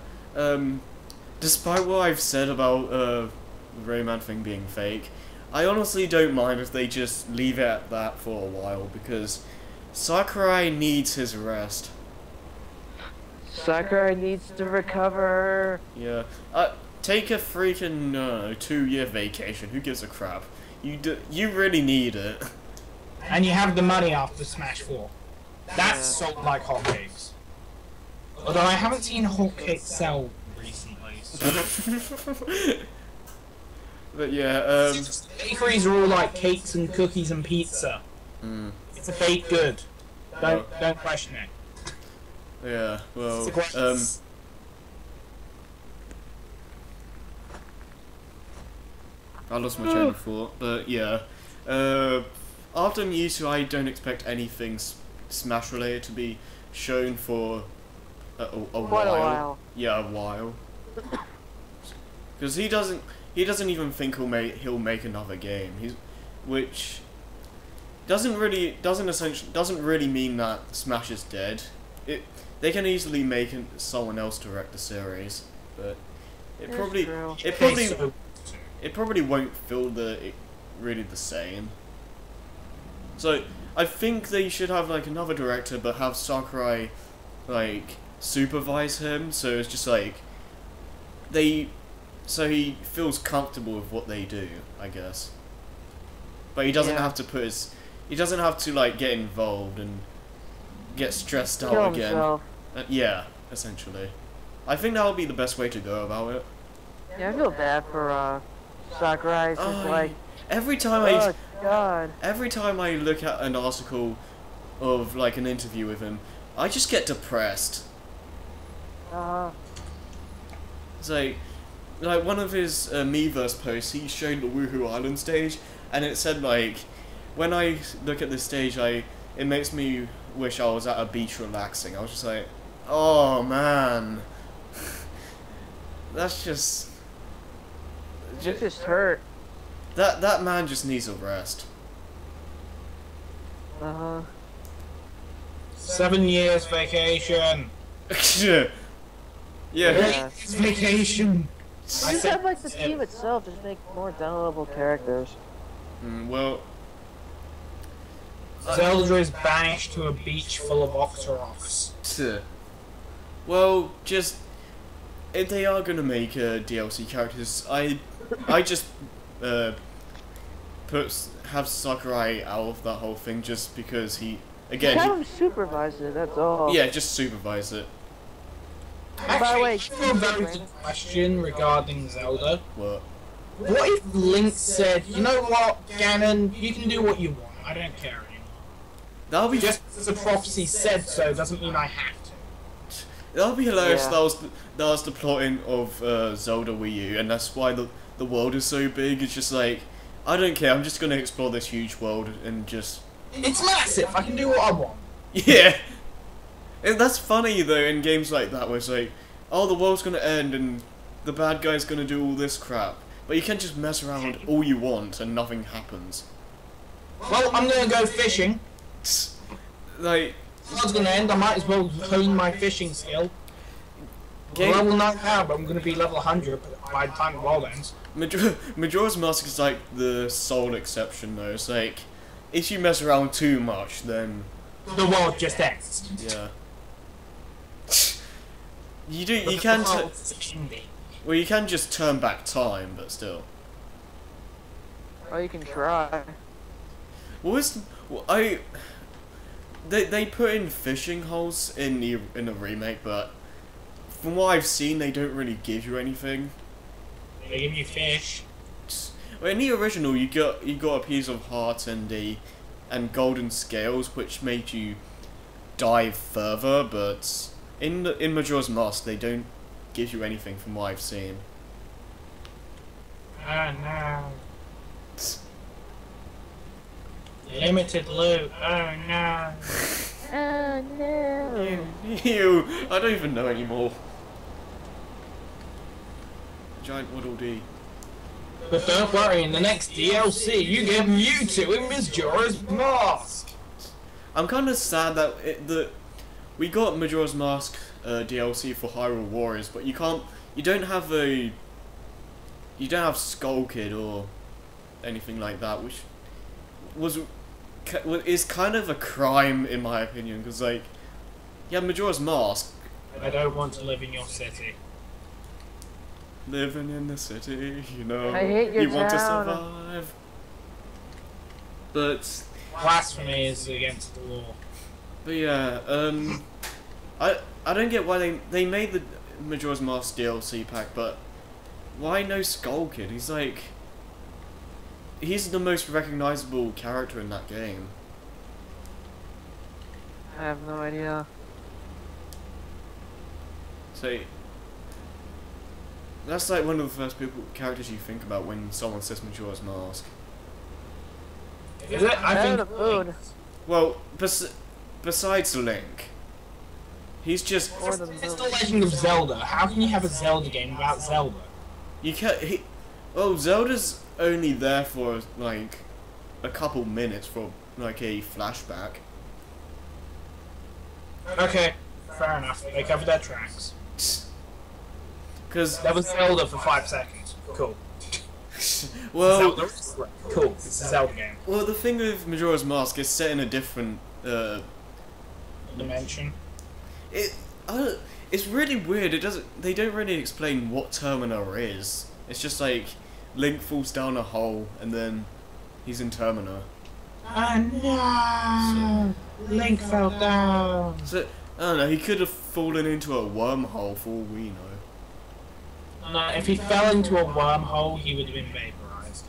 Despite what I've said about the Rayman thing being fake, I honestly don't mind if they just leave it at that for a while, because Sakurai needs his rest. Sakurai needs to recover. Yeah. Take a freaking 2-year vacation. Who gives a crap? You really need it. And you have the money after Smash 4. That's sold like hotcakes. Although I haven't seen hotcakes sell recently. But yeah, Bakeries are all like cakes and cookies and pizza. It's a baked good. Don't question it. yeah, well, I lost my train of thought, but yeah. After Mewtwo, I don't expect anything Smash related to be shown for a Quite a while. Yeah, a while. Because he doesn't even think he'll make another game. Which doesn't really mean that Smash is dead. They can easily make someone else direct the series, but it probably won't feel really the same. So I think they should have like another director, but have Sakurai like supervise him. So it's just like so he feels comfortable with what they do, I guess. But he doesn't have to he doesn't have to like get involved and get stressed out again. Himself. Yeah, essentially. I think that would be the best way to go about it. Yeah, I feel bad for Sakurai. It's just like every time God. every time I look at an article of like an interview with him, I just get depressed. It's like one of his Miiverse posts, he showed the Woohoo Island stage, and it said like, when I look at this stage, it makes me wish I was at a beach relaxing. I was just like, oh man, that's just. It just hurt. That man just needs a rest. 7 years vacation. Yeah. Vacation. Just have like the team itself just make more downloadable characters. Well, Zelda is banished to a beach full of Octoroths. Well, just if they are gonna make DLC characters, I just have Sakurai out of that whole thing just because he have him supervise it. That's all. Yeah, just supervise it. Actually, by the way, I have a very good question regarding Zelda. What? What if Link said, you know what, Ganon, you can do what you want, I don't care anymore. That'll be Just because the prophecy said so doesn't mean I have to. That'll be hilarious. Yeah. That was the plotting of Zelda Wii U, and that's why the world is so big. It's just like, I don't care. I'm just gonna explore this huge world and just. It's massive. I can do what I want. Yeah. And that's funny though in games like that where it's like, oh, the world's gonna end and the bad guy's gonna do all this crap, but you can just mess around all you want and nothing happens. Well, I'm gonna go fishing. Like, The world's gonna end. I might as well hone my fishing skill. level 9 now, but I'm going to be level 100 by the time the world ends. Majora's Mask is like the sole exception though. It's like, if you mess around too much, then the world just ends. Yeah. You can well, you can just turn back time, but still. Oh, you can try. They put in fishing holes in the remake, but from what I've seen, they don't really give you anything. They give you fish. Well, in the original, you got a piece of heart and golden scales, which made you dive further. But in Majora's Mask, they don't give you anything from what I've seen. Oh no. Limited loot. Oh no. Oh no. Ew, I don't even know anymore. Giant Waddle Dee. But don't worry, in the next DLC, you get Mewtwo in Majora's Mask. I'm kind of sad that we got Majora's Mask DLC for Hyrule Warriors, but you don't have Skull Kid or anything like that, which is kind of a crime in my opinion, because like, yeah, Majora's Mask. I don't want to live in your city. Living in the city, you know. I hate your you want to town. survive. But blasphemy is against the law. But yeah, I don't get why they made the Majora's Mask DLC pack, but why no Skull Kid? He's the most recognizable character in that game. I have no idea. So that's like one of the first characters you think about when someone says Majora's Mask. Is it? I think. Food. Well, besides Link, he's just. It's the Legend of Zelda. How can you have a Zelda game without Zelda? You can't. Well, Zelda's only there for like a couple minutes for like a flashback. Okay, fair enough. They covered their tracks. Because that was Zelda for 5 seconds. Cool. Well, Zelda. Cool. It's a Zelda game. Well, the thing with Majora's Mask is set in a different dimension. It's really weird. They don't really explain what Termina is. It's just like Link falls down a hole and then he's in Termina. Oh no! Link fell down. So I don't know. He could have fallen into a wormhole for all we know. No, if he fell into a wormhole, he would have been vaporized.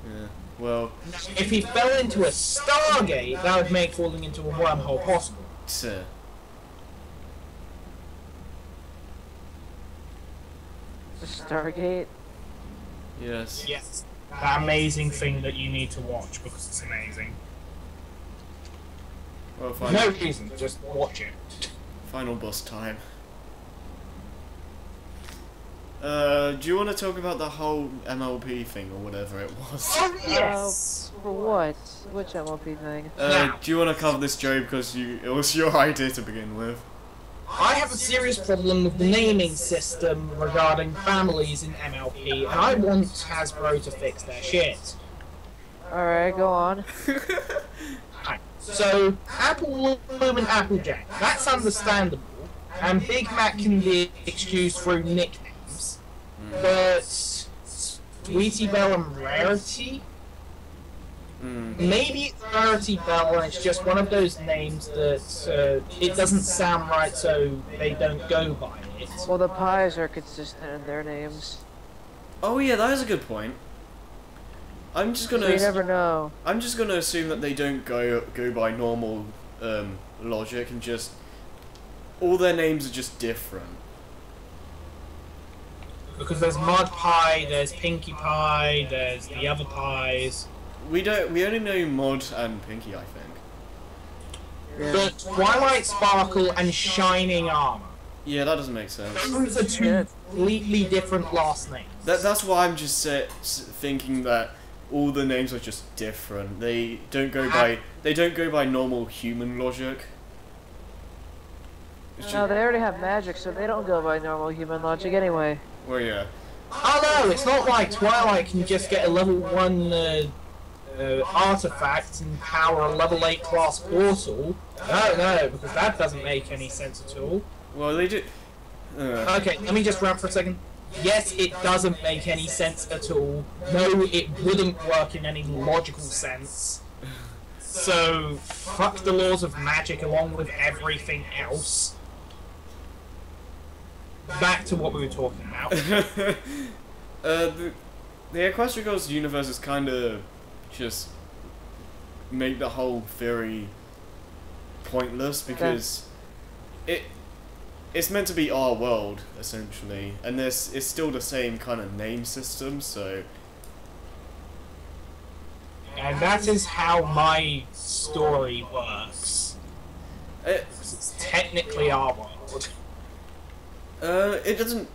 Yeah. Well. If he fell into a Stargate, that would make falling into a wormhole possible. Sir. The Stargate? Yes. Yes. That amazing thing that you need to watch because it's amazing. Well, no reason, just watch it. Final boss time. Do you want to talk about the whole MLP thing or whatever it was? Oh, yes! For what? Which MLP thing? Do you want to cover this, Joe, because it was your idea to begin with? I have a serious problem with the naming system regarding families in MLP, and I want Hasbro to fix their shit. Alright, go on. So, Apple Bloom and Applejack, that's understandable, and Big Mac can be excused through nicknames. But Sweetie Belle and Rarity? Maybe it's Rarity Belle and it's just one of those names that it doesn't sound right, so they don't go by it. Well, the pies are consistent in their names. Oh yeah, that is a good point. I'm just gonna. So you never know. I'm just gonna assume that they don't go by normal logic and just all their names are just different. Because there's Mud Pie, there's Pinkie Pie, there's the other pies. We only know Mod and Pinkie, I think. Yeah. But Twilight Sparkle and Shining Armor. Yeah, that doesn't make sense. Those are two completely different last names. That's why I'm just thinking that all the names are just different. They don't go by normal human logic. No, they already have magic, so they don't go by normal human logic anyway. Well, yeah. Oh no, it's not like Twilight can just get a level 1 artifact and power a level 8 class portal. No, because that doesn't make any sense at all. Well, they do. Okay, let me just rant for a second. Yes, it doesn't make any sense at all. No, it wouldn't work in any logical sense. So, fuck the laws of magic along with everything else. Back to what we were talking about. The Equestria Girls universe is kind of just make the whole theory pointless because it's meant to be our world essentially, and it's still the same kind of name system. So, and that is how my story works. It's technically our world. It doesn't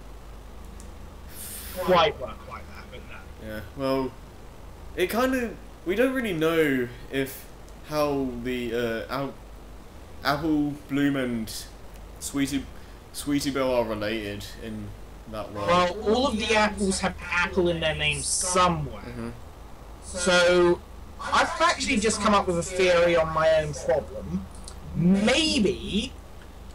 quite work like that, but no. Yeah, well, it kind of... We don't really know how the Apple Bloom and Sweetie Belle are related in that world. Well, all of the apples have apple in their name somewhere. Mm-hmm. So, I've actually just come up with a theory on my own problem. Maybe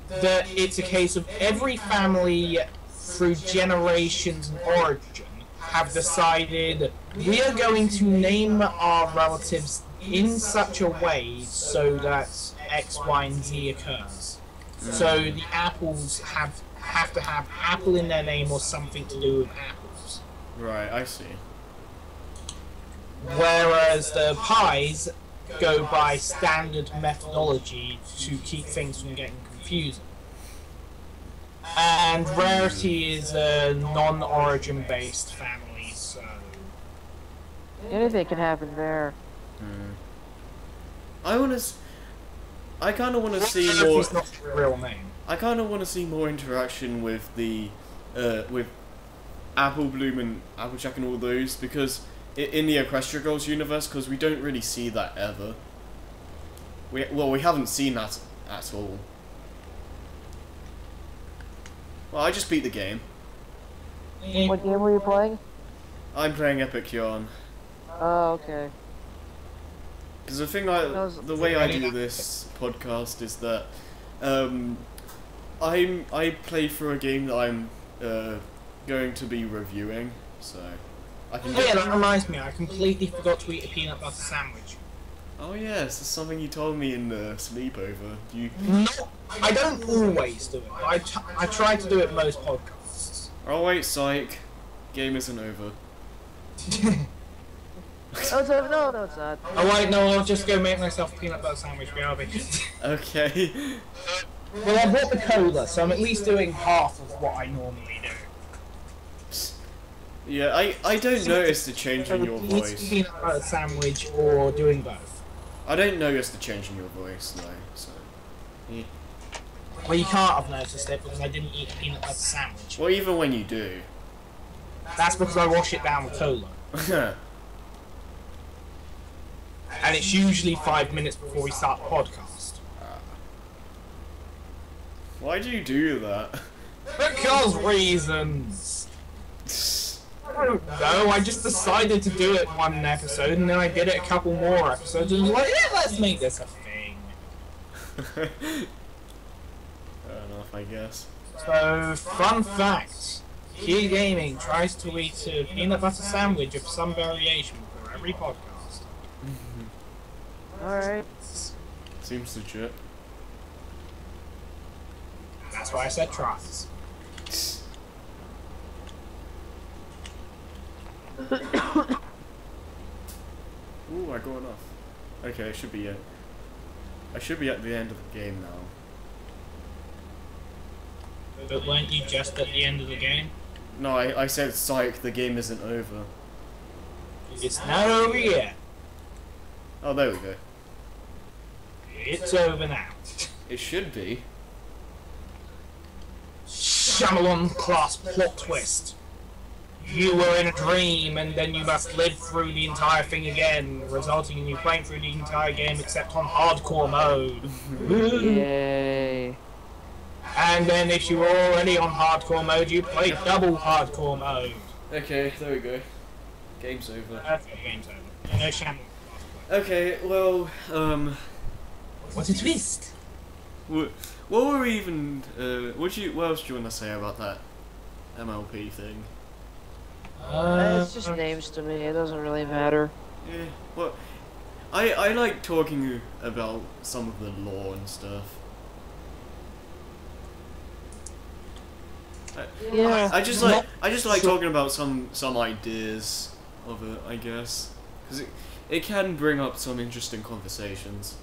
that it's a case of every family through generations and origin have decided we are going to name our relatives in such a way so that X, Y, and Z occurs. So the apples have to have apple in their name or something to do with apples. Right, I see. Whereas the pies go by standard methodology to keep things from getting confusing. And Rarity is a non-origin based family, so... Anything can happen there. I kind of want to see more... Rarity's not the real name. I kind of want to see more interaction with the... with Apple Bloom and Applejack and all those, because in the Equestria Girls universe, because we don't really see that ever. We haven't seen that at all. Well, I just beat the game. What game were you playing? I'm playing Epic Yarn. Oh, okay. Because the way I do this podcast is that I play through a game that I'm going to be reviewing, so I can. Oh yeah, that reminds me. I completely forgot to eat a peanut butter sandwich. Oh yes, that's something you told me in the sleepover. No, I don't always do it. I try to do it most podcasts. Oh wait, psych. Game isn't over. Oh, so, no, it's not. Oh wait, no, I'll just go make myself a peanut butter sandwich, BRB. Okay. Well, I bought the cola, so I'm at least doing half of what I normally do. Yeah, I don't notice the change in your voice. Peanut butter sandwich or doing both. I don't notice the change in your voice, though, so... Yeah. Well, you can't have noticed it because I didn't eat a peanut butter sandwich. Well, even when you do. That's because I wash it down with cola. And it's usually 5 minutes before we start the podcast. Why do you do that? Because reasons. I don't know, I just decided to do it one episode and then I did it a couple more episodes and was like, yeah, let's make this a thing. Fair enough, I guess. So, fun fact. Key Gaming tries to eat a peanut butter sandwich of some variation for every podcast. Alright. Seems legit. That's why I said tries. Ooh, I got enough. Okay, I should be at the end of the game now. But weren't you just at the end of the game? No, I said psych, the game isn't over. It's not over yet. Oh, there we go. It's over now. It should be. Shyamalan class plot twist. You were in a dream and then you must live through the entire thing again, resulting in you playing through the entire game except on hardcore mode. Yay. And then if you were already on hardcore mode, you play double hardcore mode. Okay, there we go. Game's over. Okay, game's over. No shambles. Okay, well, What a twist! what were we even, what else do you want to say about that MLP thing? It's just names to me. It doesn't really matter. Yeah, well, I like talking about some of the lore and stuff. Yeah. I just like talking about some ideas of it, I guess, because it can bring up some interesting conversations.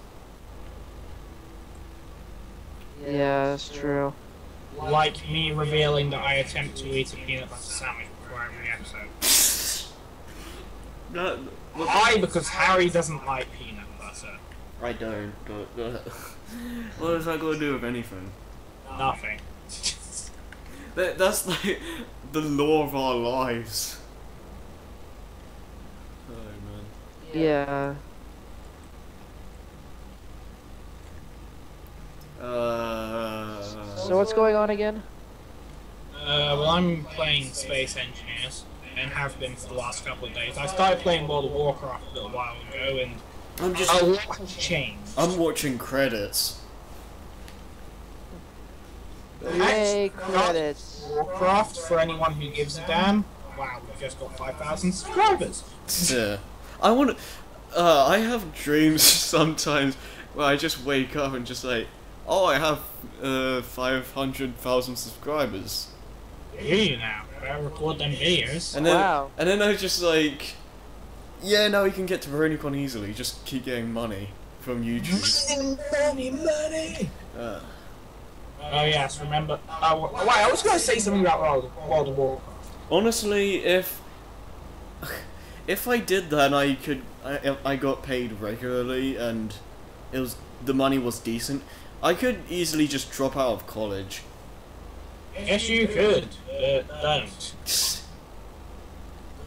Yeah, that's true. Like me revealing that I attempt to eat a peanut butter sandwich before every episode. Why? Because Harry doesn't like peanut butter. I don't, but what does that got to do with anything? Nothing. That's like the law of our lives. Oh man. Yeah. So what's going on again? Well, I'm playing Space Engineers, and have been for the last couple of days. I started playing World of Warcraft a little while ago, and a lot has changed. I'm watching credits. Yay, credits. Warcraft, for anyone who gives a damn. Wow, we've just got 5,000 subscribers. Yeah. I have dreams sometimes where I just wake up and just like, oh, I have 500,000 subscribers. You now, better record them videos. And then, Wow. and then I just like, yeah, now we can get to Veronicon easily. Just keep getting money from YouTube. Money! Oh yes, remember. Wait, I was going to say something about World of Warcraft. Honestly, if I did that, and I got paid regularly, and the money was decent, I could easily just drop out of college. Yes, you could, but don't.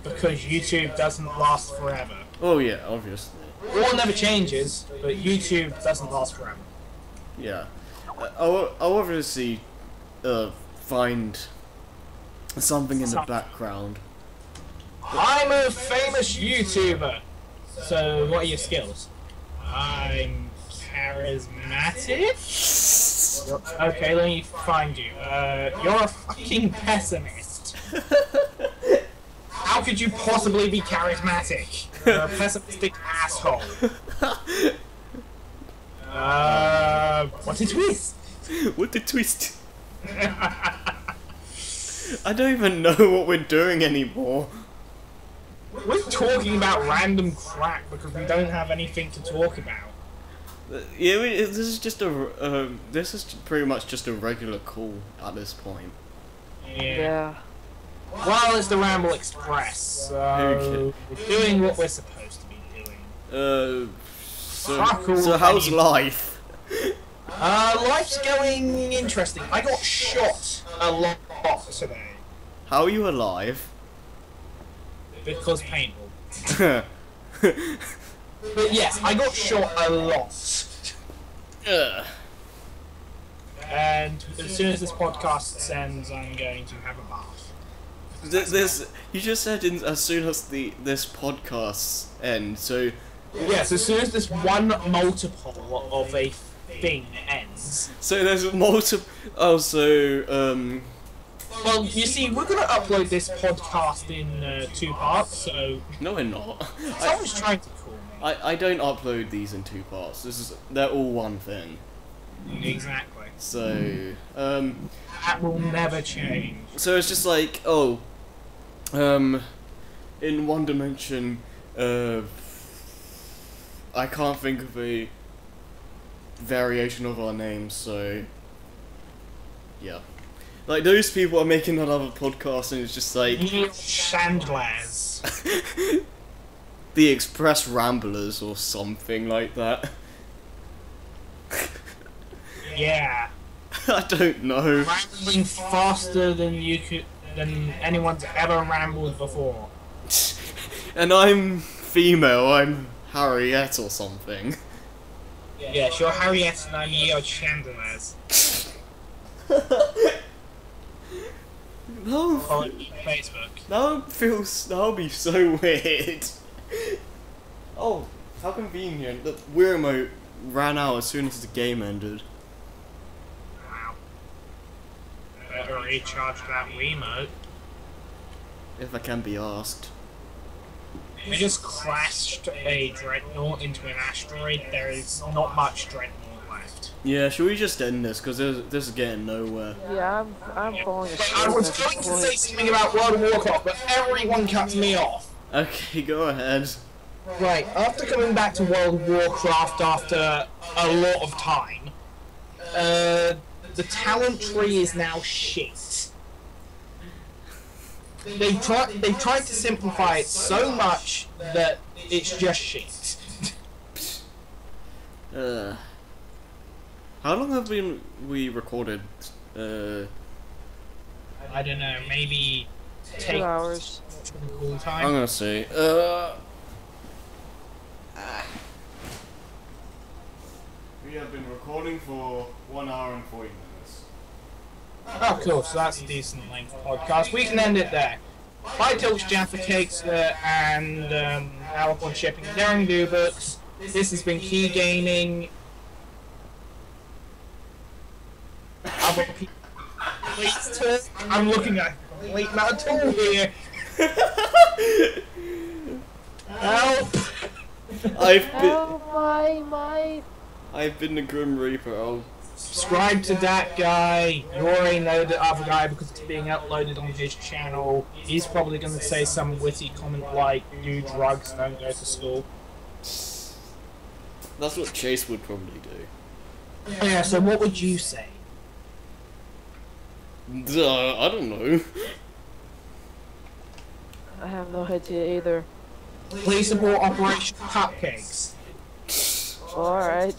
Because YouTube doesn't last forever. Oh yeah, obviously. War never changes, but YouTube doesn't last forever. Yeah. I'll obviously find something in the background. I'm a famous YouTuber. So, what are your skills? I'm charismatic? Okay, let me find you. You're a fucking pessimist. How could you possibly be charismatic? You're a pessimistic asshole. What a twist! What a twist! I don't even know what we're doing anymore. We're talking about random crap because we don't have anything to talk about. Yeah, this is just this is pretty much just a regular call at this point. Yeah. Well, it's the Ramble Express, so Okay. we're doing what we're supposed to be doing. So how's life? Life's going interesting. I got shot a lot today. How are you alive? Because painful. But yes, I got shot a lot. And as soon as this podcast ends, I'm going to have a bath. You just said as soon as this podcast ends, so... Yes, as soon as this one multiple of a thing ends. So there's multiple... Oh, so, Well, you see, we're going to upload this podcast in 2 parts, so... No, we're not. Someone's trying to call me. I don't upload these in 2 parts. They're all one thing. Exactly. So, That will never change. So it's just like, oh, in one dimension, I can't think of a variation of our names, so, yeah. Like, those people are making another podcast and it's just like... Chandlers. The Express Ramblers or something like that. Yeah. I don't know. Rambling faster than anyone's ever rambled before. And I'm female, I'm Harriet or something. Yes, you're Harriet and I'm Leo Chandlers. No, On Facebook. that'll be so weird. Oh, how convenient. The Wii remote ran out as soon as the game ended. Wow. Better recharge that Wiimote. If I can be asked. We just crashed a dreadnought into an asteroid. There is not much dreadnought left. Yeah, should we just end this? Because this is getting nowhere. Yeah, I'm falling asleep. I was at going this to point. say something about World of Warcraft, but everyone cuts me off. Okay, go ahead. Right, after coming back to World of Warcraft after a lot of time, the talent tree is now shit. They've tried to simplify it so much that it's just shit. How long have we recorded? I don't know, maybe 2 hours. cool I'm time. gonna see. We have been recording for 1 hour and 40 minutes. Oh, cool, so that's a decent length podcast. We can end it there. Bye, Tilts, Jaffa Cakes, and Alcon Shipping and Daring Do Books. This has been Key Gaming. Other people. Please talk. I'm looking at late metal tool here. Help! I've been the Grim Reaper. Subscribe to that guy. You already know the other guy because it's being uploaded on his channel. He's probably going to say some witty comment like, do drugs, don't go to school. That's what Chase would probably do. Yeah, so what would you say? I don't know. I have no idea either. Please support Operation Cupcakes. Alright.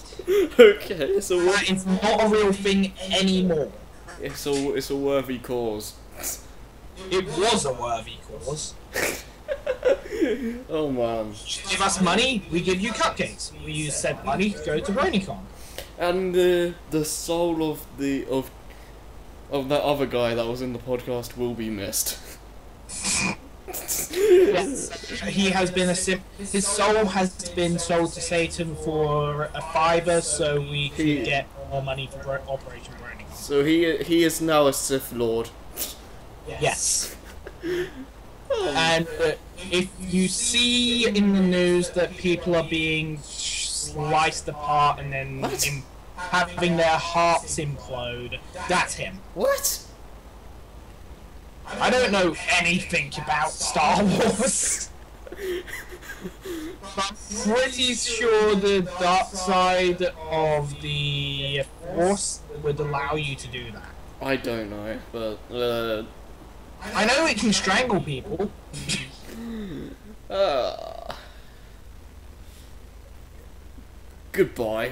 Okay, so what? That is not a real thing anymore. It's a worthy cause. It was a worthy cause. Oh man. Give us money, we give you cupcakes. We use said money to go to BronyCon. And the soul of that other guy that was in the podcast will be missed. Yes. He has been his soul has been sold to Satan for a $5, so we can get more money for Operation BronyCon. So he is now a Sith Lord. Yes. And if you see in the news that people are being sliced apart and then having their hearts implode, that's him. What? I don't know anything about Star Wars. I'm pretty sure the dark side of the Force would allow you to do that. I don't know, but I know it can strangle people. goodbye.